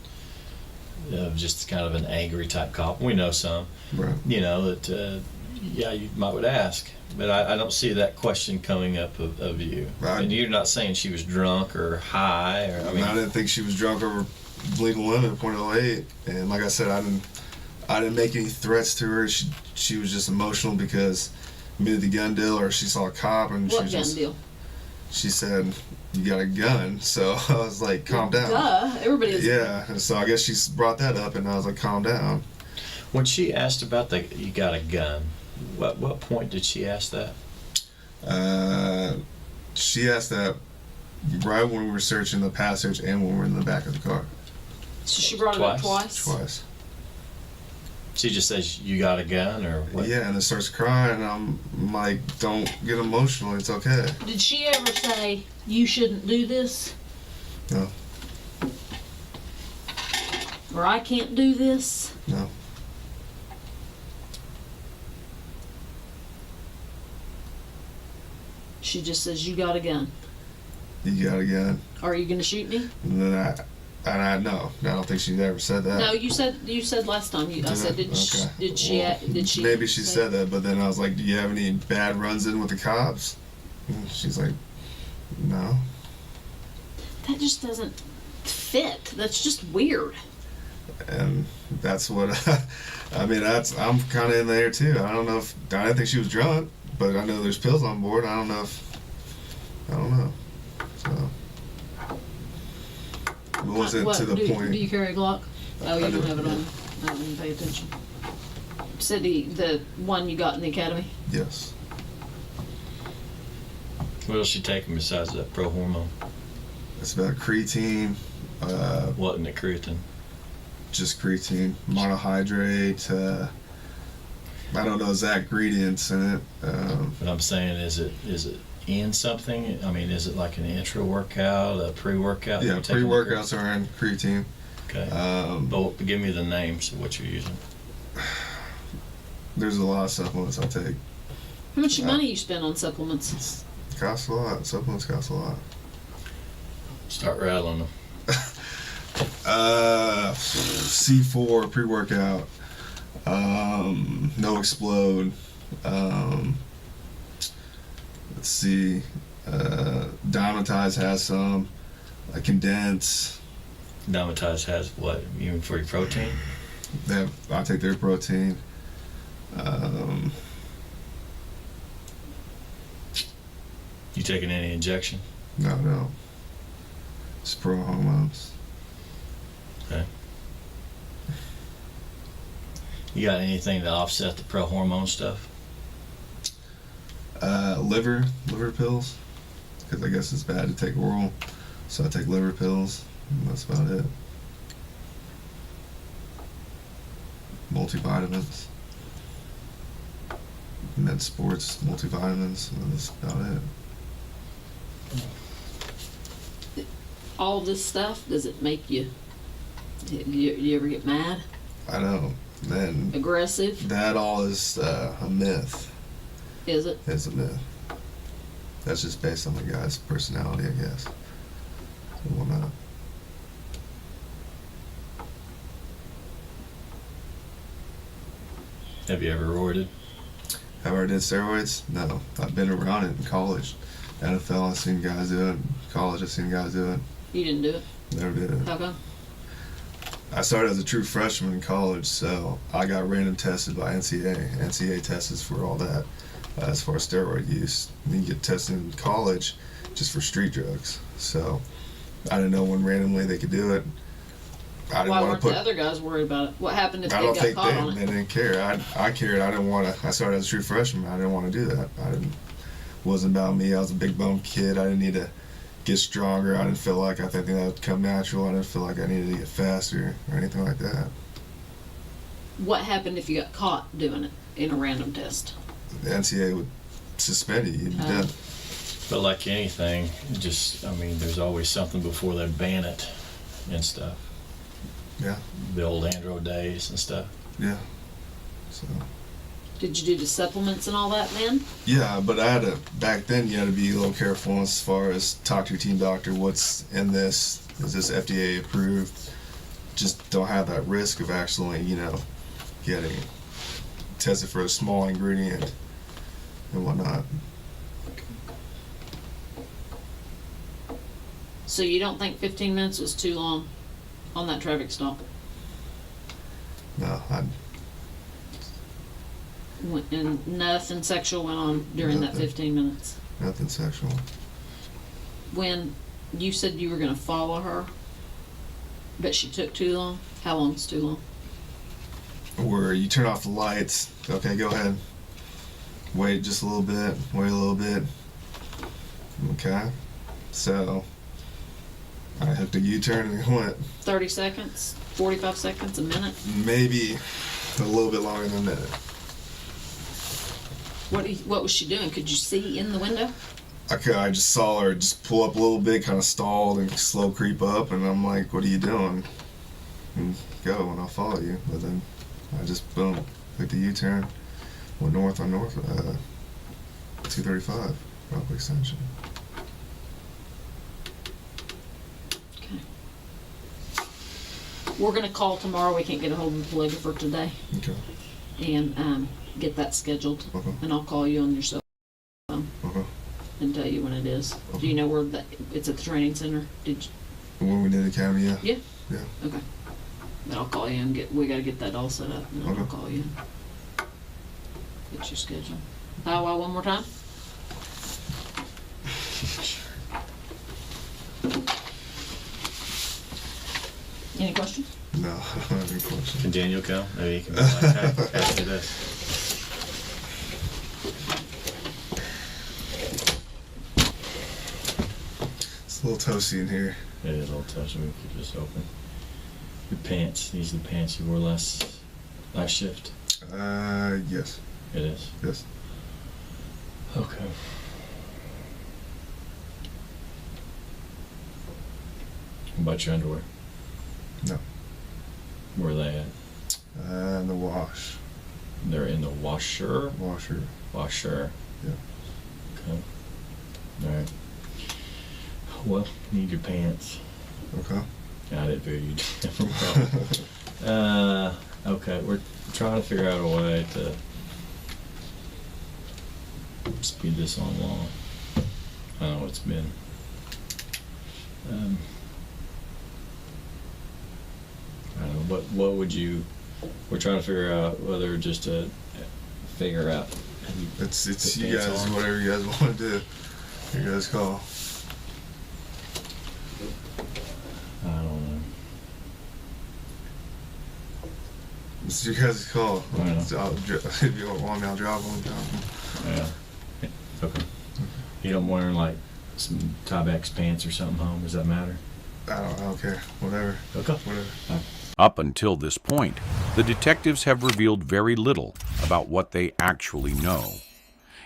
of just kind of an angry type cop. We know some, Right. you know, that, yeah, you might would ask, but I don't see that question coming up of you. Right. And you're not saying she was drunk or high, or, I mean, I didn't think she was drunk over legal limit of .08, and like I said, I didn't make any threats to her. She was just emotional because me the gun deal, or she saw a cop and What she gun just deal? she said, "You got a gun," so I was like, "Calm down." Duh. Everybody is. Yeah, and so I guess she brought that up, and I was like, "Calm down." when she asked about you got a gun, what point did she ask that? She asked that right when we were searching the passage and when we were in the back of the car. So she brought it up twice? Twice. She just says, you got a gun, or what? Yeah, and then starts crying, and I'm like, "Don't get emotional. It's okay." Did she ever say, you shouldn't do this? No. Or I can't do this? No. She just says, you got a gun. You got a gun. Are you going to shoot me? And then I no, I don't think she ever said that. No, you said last time. I said, did she? Maybe she say- said that, but then I was like, "Do you have any bad runs in with the cops?" And she's like, "No." That just doesn't fit. That's just weird. And that's what I mean. I'm kind of in there too. I don't know if I didn't think she was drunk, but I know there's pills on board. I don't know. So it wasn't to the point. Do you carry a Glock? Oh, you I don't do, have it yeah. on. I didn't pay attention. Said the one you got in the academy. Yes. What else she taking besides that pro hormone? It's about creatine. What in the creatine? Just creatine, monohydrate. I don't know exact ingredients in it. But I'm saying, is it in something? I mean, is it like an intra workout, a pre-workout? Yeah, You're taking the pre-workouts are in creatine. Okay. But give me the names of what you're using. There's a lot of supplements I take. How much money you spend on supplements? Costs a lot. Supplements cost a lot. Start rattling them. C4 pre-workout. No Explode. Let's see. Dymatize has some. Condense. Dymatize has what? You mean for your protein? I take their protein. You taking any injection? No. It's pro hormones. Okay. You got anything to offset the pro hormone stuff? Liver pills. Because I guess it's bad to take oral. So I take liver pills. And that's about it. Multivitamins. Med sports, multivitamins. And that's about it. All this stuff, does it make you ever get mad? I know. And Aggressive? that all is a myth. Is it? It's a myth. That's just based on the guy's personality, I guess. And whatnot. Have you ever roided? Have I did steroids? No. I've been around it in college. NFL, I've seen guys do it. College, I've seen guys do it. You didn't do it? Never did it. How come? I started as a true freshman in college, so I got random tested by NCAA. NCAA tests for all that, as far as steroid use. And then you get tested in college just for street drugs. So I didn't know when randomly they could do it. I didn't Why want weren't to put. the other guys worried about it? What happened if I they don't got think caught on they it? didn't care. I cared. I didn't want to. I started as a true freshman. I didn't want to do that. I didn't. Wasn't about me. I was a big bone kid. I didn't need to get stronger. I didn't feel like I think that would come natural. I didn't feel like I needed to get faster or anything like that. What happened if you got caught doing it in a random test? The NCAA would suspend you. You'd be dead. But like anything, there's always something before they ban it and stuff. Yeah. The old andro days and stuff. Yeah. So. Did you do the supplements and all that then? Yeah, but I had to, back then you had to be a little careful as far as talk to your team doctor, what's in this, is this FDA approved? Just don't have that risk of actually, getting tested for a small ingredient and whatnot. So you don't think 15 minutes was too long on that traffic stop? No, And nothing sexual went on during that Nothing. 15 minutes? nothing sexual. When you said you were going to follow her, but she took too long? How long's too long? Where you turn off the lights, okay, go ahead. Wait just a little bit, wait a little bit. Okay, so I hooked a U-turn and it went 30 seconds? 45 seconds? A minute? maybe a little bit longer than a minute. What was she doing? Could you see in the window? I just saw her just pull up a little bit, kind of stalled and slow creep up, and I'm like, what are you doing? And go, and I'll follow you. But then I just, boom, took the U-turn, went north on 235, Rockaway Extension. Okay. We're going to call tomorrow. We can't get a hold of the polygrapher today. Okay. And get that scheduled. Okay. And I'll call you on your cell phone Okay. and tell you when it is. Okay. Do you know where it's at the training center? Did you? When we did Academy, yeah. Yeah? Yeah. Okay. But I'll call you and we got to get that all set up, and then I'll Okay. call you. Get your schedule. Wow, one more time? Any questions? No, I don't have any questions. Can Daniel come? Maybe he can be like, hey, ask me this. It's a little toasty in here. It is a little tough, so we can keep this open. Your pants, these are the pants you wore last shift? Yes. It is. Yes. Okay. What about your underwear? No. Where are they at? And the wash. They're in the washer? Washer. Washer. Yeah. Okay. Alright. Well, you need your pants. Okay. I didn't figure you'd never okay, we're trying to figure out a way to speed this on along. I don't know, it's been I don't know, what would you, we're trying to figure out whether just to figure out. It's Put you pants guys, on. whatever you guys want to do. You guys call. I don't know. It's your guys' call. I know. If you don't want me, I'll drop them. Yeah. Okay. You don't wear like some Tyvek's pants or something home, does that matter? I don't care. Whatever. Okay. Whatever. Up until this point, the detectives have revealed very little about what they actually know.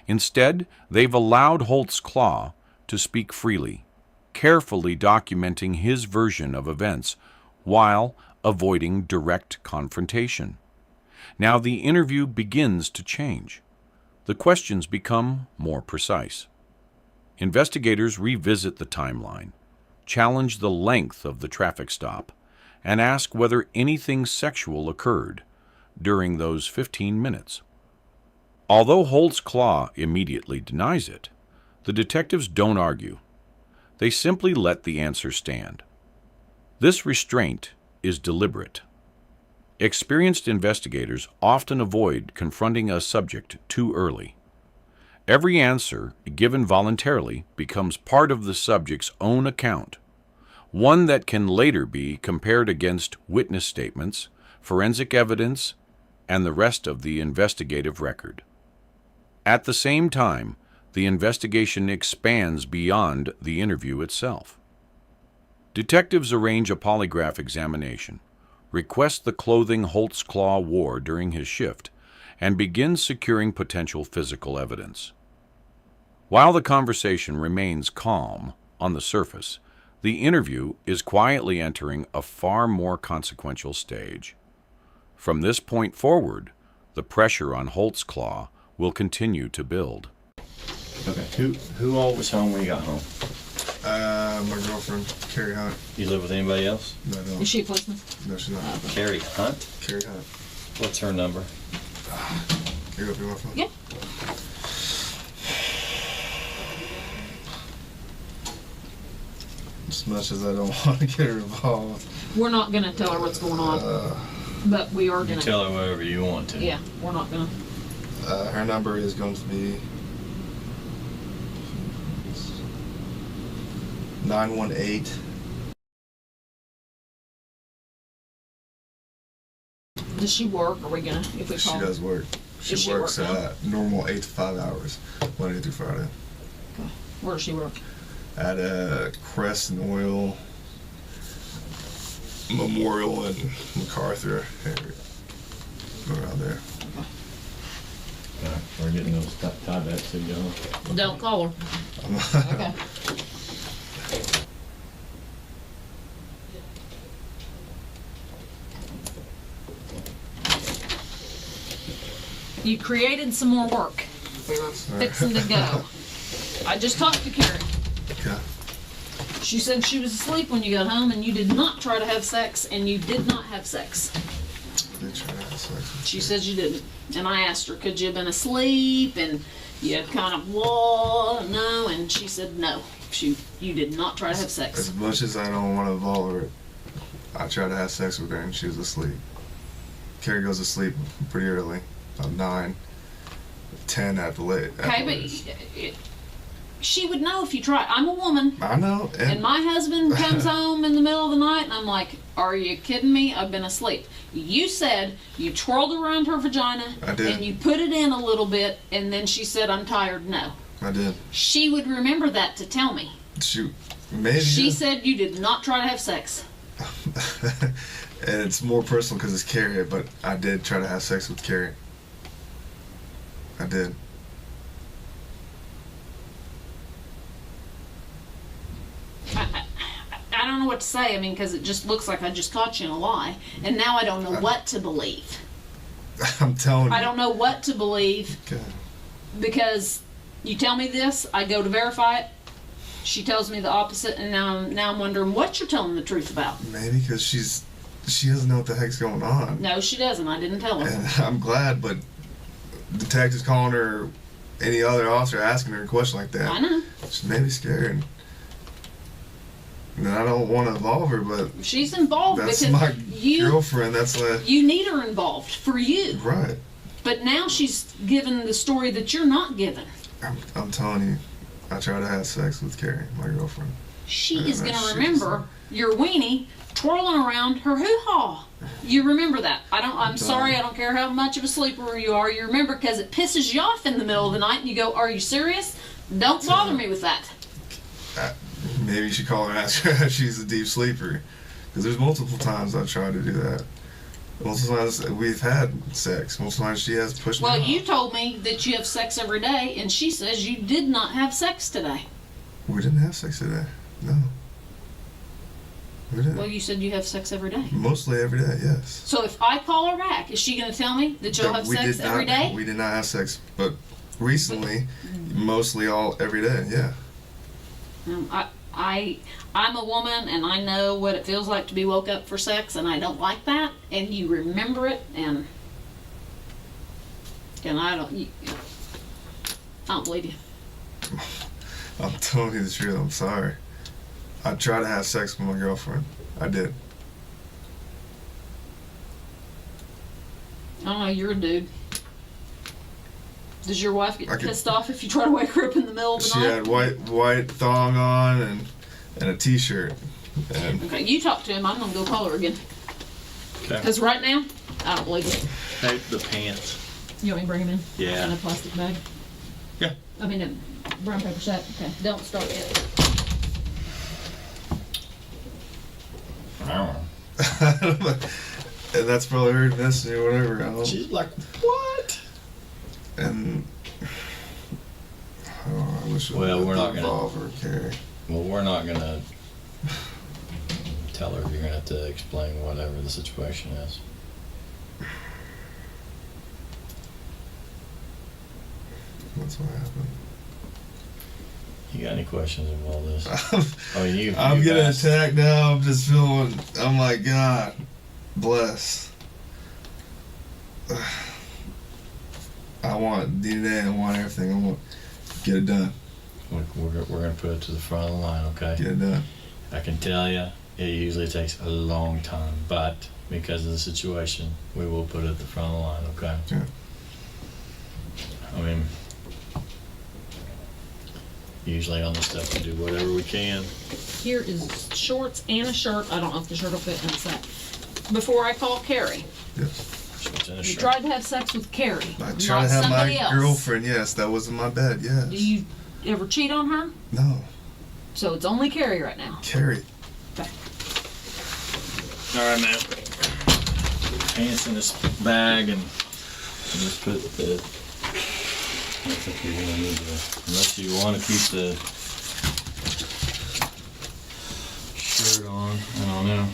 Instead, they've allowed Holtzclaw to speak freely, carefully documenting his version of events while avoiding direct confrontation. Now the interview begins to change. The questions become more precise. Investigators revisit the timeline, challenge the length of the traffic stop, and ask whether anything sexual occurred during those 15 minutes. Although Holtzclaw immediately denies it, the detectives don't argue. They simply let the answer stand. This restraint is deliberate. Experienced investigators often avoid confronting a subject too early. Every answer given voluntarily becomes part of the subject's own account, one that can later be compared against witness statements, forensic evidence, and the rest of the investigative record. At the same time, the investigation expands beyond the interview itself. Detectives arrange a polygraph examination, request the clothing Holtzclaw wore during his shift, and begin securing potential physical evidence. While the conversation remains calm on the surface, the interview is quietly entering a far more consequential stage. From this point forward, the pressure on Holtzclaw will continue to build. Okay. Who all was home when you got home? My girlfriend, Carrie Hunt. You live with anybody else? No, I don't. Is she a policeman? No, she's not. Carrie Hunt? Carrie Hunt. What's her number? Can you go through my phone? Yeah. As much as I don't want to get her involved. We're not gonna tell her what's going on, but we are You gonna. tell her whatever you want to. Yeah, we're not gonna. Her number is going to be 918. Does she work? Are we gonna? If we She call? does work. She Does she works work now? at normal 8 to 5 hours, Monday through Friday. Where does she work? At a Crescent Oil Memorial in MacArthur area. Around there. We're getting those tie backs to go. Don't call her. Okay. You created some more work. We were fixing to go. I just talked to Carrie. Okay. She said she was asleep when you got home and you did not try to have sex and you did not have sex. They try to have sex. She says you didn't. And I asked her, could you have been asleep? And you had kind of, whoa, no. And she said no. You did not try to have sex. As much as I don't want to involve her, I tried to have sex with her and she was asleep. Carrie goes to sleep pretty early, about 9, 10 at the late. Okay, but she would know if you tried. I'm a woman. I know. And my husband comes home in the middle of the night and I'm like, are you kidding me? I've been asleep. You said you twirled around her vagina I did. and you put it in a little bit and then she said, I'm tired. No. I did. She would remember that to tell me. Shoot. Maybe. She said you did not try to have sex. And it's more personal because it's Carrie, but I did try to have sex with Carrie. I did. I don't know what to say. I mean, because it just looks like I just caught you in a lie. And now I don't know what to believe. I'm telling you. I don't know what to believe Okay. because you tell me this, I go to verify it. She tells me the opposite, and now I'm wondering what you're telling the truth about. Maybe because she doesn't know what the heck's going on. No, she doesn't. I didn't tell her. And I'm glad, but detectives calling her, any other officer asking her a question like that, I know. she may be scared. And I don't want to involve her, but She's involved that's because my you girlfriend. That's like you need her involved for you. right. But now she's given the story that you're not given. I'm telling you, I tried to have sex with Carrie, my girlfriend. She Yeah, is going that's to shit. remember your weenie twirling around her hoo-ha. You remember that. I'm sorry, I don't care how much of a sleeper you are. You remember because it pisses you off in the middle of the night and you go, are you serious? Don't bother me with that. Maybe you should call her and ask her if she's a deep sleeper. Because there's multiple times I've tried to do that. Multiple times we've had sex. Multiple times she has pushed me Well, off. you told me that you have sex every day, and she says you did not have sex today. We didn't have sex today. No. We didn't. Well, you said you have sex every day. Mostly every day, yes. So if I call her back, is she going to tell me that you'll have We sex did every not- day? We did not have sex, but recently, mostly every day, yeah. I'm a woman, and I know what it feels like to be woke up for sex, and I don't like that. And you remember it, and I don't believe you. I'm telling you the truth, I'm sorry. I tried to have sex with my girlfriend. I did. don't know, you're a dude. Does your wife get I could- pissed off if you try to wake her up in the middle of the She night? had white thong on and a t-shirt. And Okay, you talk to him. I'm gonna go call her again. Okay. Because right now, I don't believe it. Hey, the pants. You want me to bring him in? Yeah. In a plastic bag? Yeah. I mean, a brown paper sack. Okay, don't start yet. and that's probably her message or whatever. I don't know. She's like, what? And I wish Well, we're not gonna- involve or carry. Well, we're not gonna tell her. You're gonna have to explain whatever the situation is. That's what happened. You got any questions of all this? Oh, I'm you getting asked. attacked now. I'm just feeling. I'm like, God bless. I want DNA. I want everything. I want get it done. We're gonna put it to the front of the line, okay? Get it done. I can tell you, it usually takes a long time, but because of the situation, we will put it at the front of the line, okay? Yeah. I mean, usually on this stuff, we do whatever we can. Here is shorts and a shirt. I don't know if the shirt will fit in the sack. Before I call Carrie, Shorts and a you shirt. tried to have sex with Carrie, I not tried to have somebody my else. girlfriend. Yes, that was in my bed. Yes. Do you ever cheat on her? No, So it's only Carrie right now. Carrie. All right, man. Pants in this bag and just put the. I think you're gonna need to, unless you want to keep the shirt on. I don't know.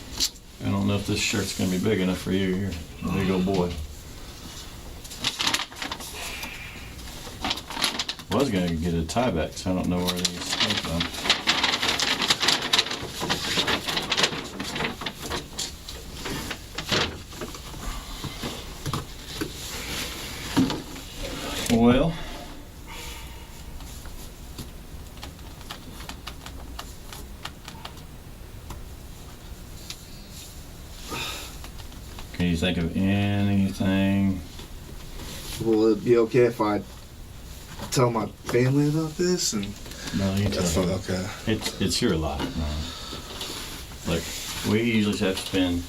I don't know if this shirt's gonna be big enough for you. You're a big old boy. Was gonna get a tie back, so I don't know where these came from. Well, can you think of anything? Will it be okay if I tell my family about this? And No, you that's tell fine. me. Okay. It's your life, man. Look, we usually have to spend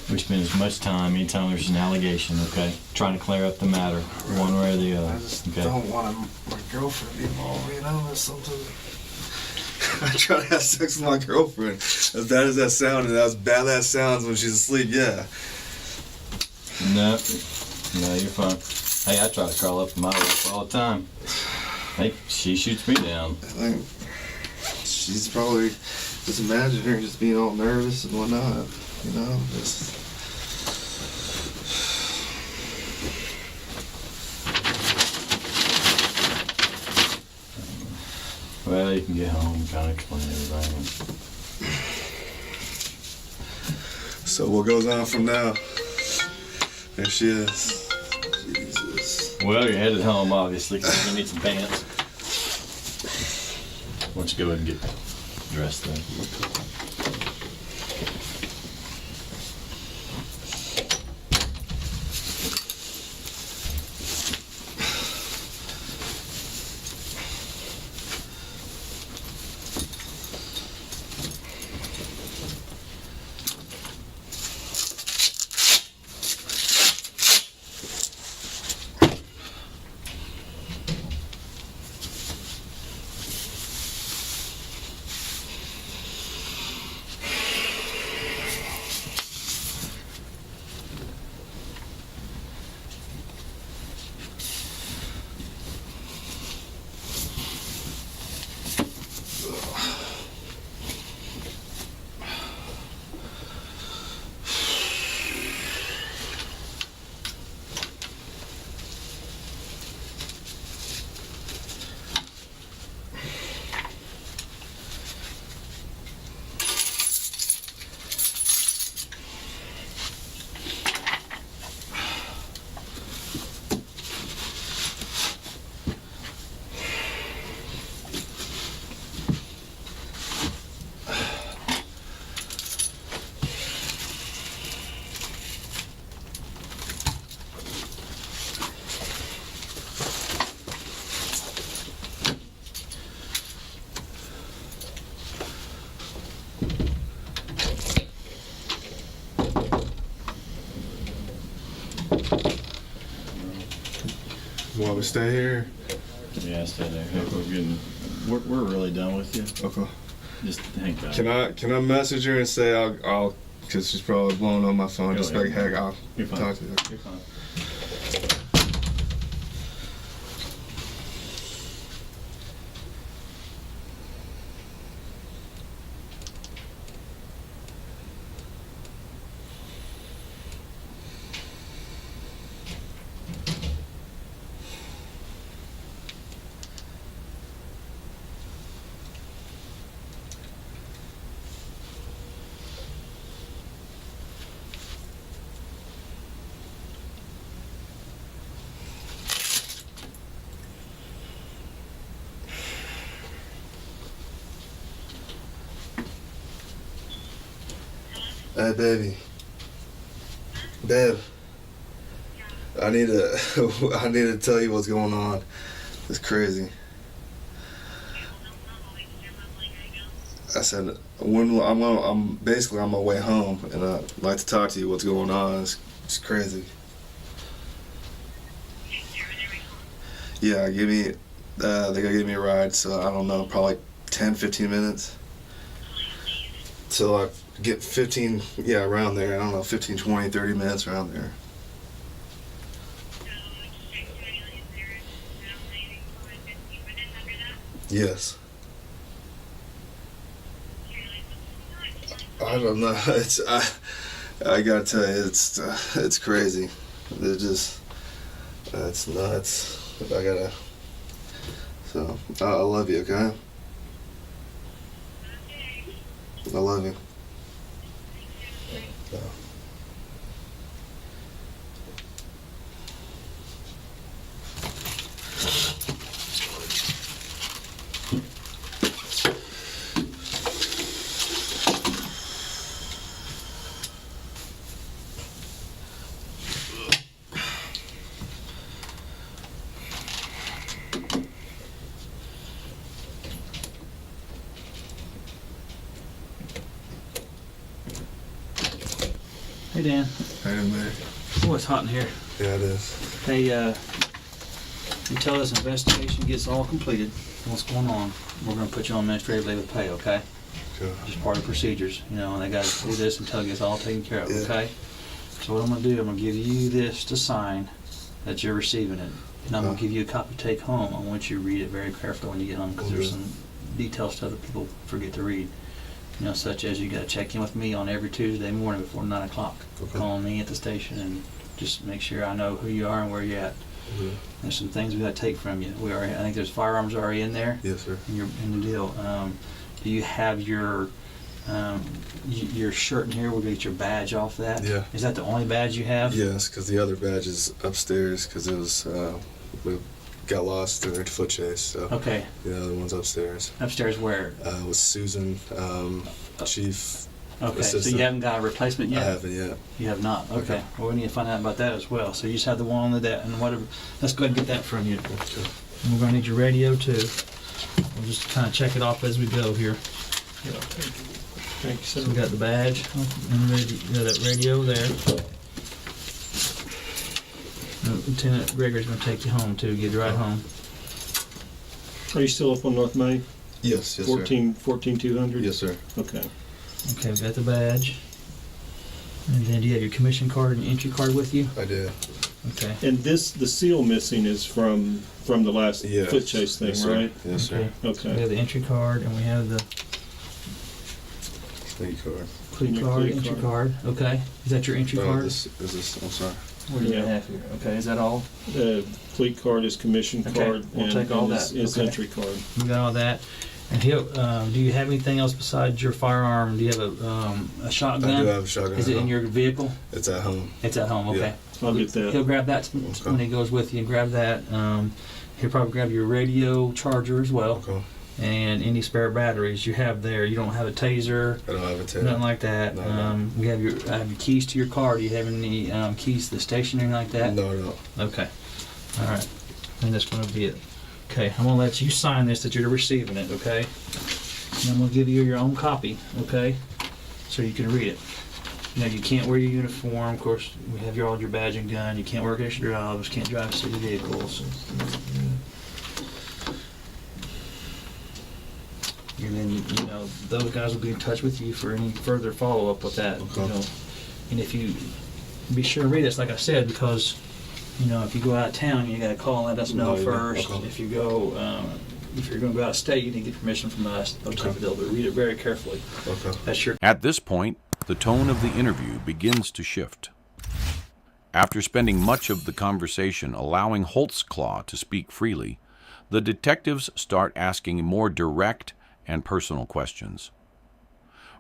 as much time anytime there's an allegation, okay? Trying to clear up the matter, one way or the other. I just Okay. don't want my girlfriend to be involved. You know, that's something. I try to have sex with my girlfriend. As bad as that sounded, as bad that sounds when she's asleep. Yeah. No, you're fine. Hey, I try to crawl up in my wife all the time. Hey, she shoots me down. I think she's probably just imagine her just being all nervous and whatnot. You know, just. Well, you can get home and kind of explain everything. So what goes on from now? There she is. Jesus. Well, you're headed home, obviously, because you need some pants. Why don't you go ahead and get dressed then? Want me to stay here? Yeah, stay there. We're really done with you. Okay. Just hang back. Can I message her and say I'll because she's probably blowing on my phone. Go Just ahead. like, heck, I'll You're fine. talk to her. You're fine. Hey, baby. Babe. I need to tell you what's going on. It's crazy. I said I'm basically on my way home, and I'd like to talk to you. What's going on? It's crazy. Yeah, they gotta give me a ride. So I don't know, probably 10-15 minutes. So I get 15, around there. I don't know, 15, 20, 30 minutes around there. Yes. I don't know. I gotta tell you, it's crazy. It's nuts. So I love you, okay? I love you. Yeah. Hey Dan. Hey, man. Oh, it's hot in here. Yeah, it is. Hey, until this investigation gets all completed, what's going on, we're going to put you on administrative leave of pay, okay? Good. Just part of procedures, and they got to do this until it gets all taken care of, Yeah. okay? So what I'm going to do, I'm going to give you this to sign that you're receiving it, and I'm going to give you a copy to take home. I want you to read it very carefully when you get home, because there's some details that other people forget to read. Such as you got to check in with me on every Tuesday morning before 9 o'clock. Okay. Call me at the station and just make sure I know who you are and where you're at. Mhm. There's some things we got to take from you. I think there's firearms already in there. Yes, sir. In the deal. Do you have your shirt in here? We'll get your badge off that. Yeah. Is that the only badge you have? Yes, because the other badge is upstairs because it was we got lost during the foot chase. So Okay. the other one's upstairs. Upstairs where? With Susan, chief. Okay. So assistant. you haven't got a replacement yet? I haven't yet. You have not. Okay. Okay. Well, we need to find out about that as well. So you just have the one on the deck and whatever. Let's go ahead and get that from you. Okay. And we're going to need your radio too. We'll just kind of check it off as we go here. Thank you, So we got the badge and that radio there. Lieutenant Gregory's going to take you home too. Get you right home. Are you still up on North Main? Yes, yes, 14200? sir. Yes, sir. Okay. Okay, we got the badge. And then do you have your commission card and entry card with you? I did. Okay. And the seal missing is from the last Yes. foot chase thing, Yes, sir. right? Yes, sir. So we Okay. have the entry card and we have the Thank you, card. plea Your card, plea entry card. card. Okay. Is that your entry Oh, card? this is this. I'm sorry. What do you Yeah. have here? Okay, is that all? Fleet card is commission Okay, card, we'll and, take all and that. is Okay. entry card. We got all that. And do you have anything else besides your firearm? Do you have a shotgun? I do have a shotgun. Is at it in home. your vehicle? It's at home. It's at home, okay. I'll get that. He'll grab that when he goes with you and grab that. He'll probably grab your radio charger as well. Okay. And any spare batteries you have there. You don't have a taser, I don't have a tape. nothing like that. No. We have your keys to your car. Do you have any keys to the station or anything like that? No. Okay. All right. And that's going to be it. Okay. I'm going to let you sign this that you're receiving it, okay? And I'm going to give you your own copy, okay? So you can read it. You can't wear your uniform. Of course, we have all your badge and gun. You can't work extra jobs. Can't drive city vehicles. And then, those guys will be in touch with you for any further follow-up with that. Okay. And if you be sure to read this, like I said, because, if you go out of town, you got to call and let us know first. Okay. If you go, if you're going to go out of state, you need to get permission from us. Those type of deals, but read it very carefully. Okay. That's your. At this point, the tone of the interview begins to shift. After spending much of the conversation allowing Holtzclaw to speak freely, the detectives start asking more direct and personal questions.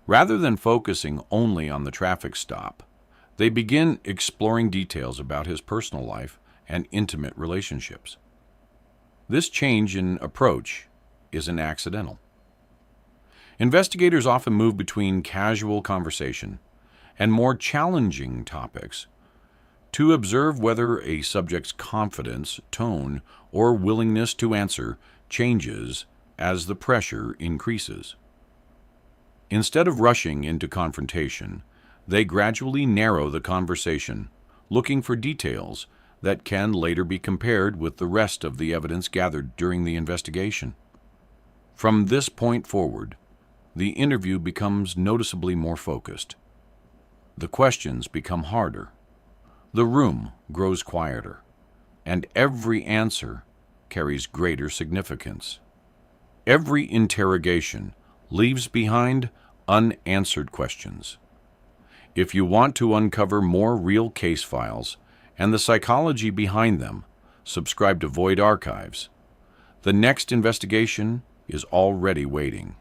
Rather than focusing only on the traffic stop, they begin exploring details about his personal life and intimate relationships. This change in approach isn't accidental. Investigators often move between casual conversation and more challenging topics to observe whether a subject's confidence, tone, or willingness to answer changes as the pressure increases. Instead of rushing into confrontation, they gradually narrow the conversation, looking for details that can later be compared with the rest of the evidence gathered during the investigation. From this point forward, the interview becomes noticeably more focused. The questions become harder. The room grows quieter, and every answer carries greater significance. Every interrogation leaves behind unanswered questions. If you want to uncover more real case files and the psychology behind them, subscribe to Void Archives. The next investigation is already waiting.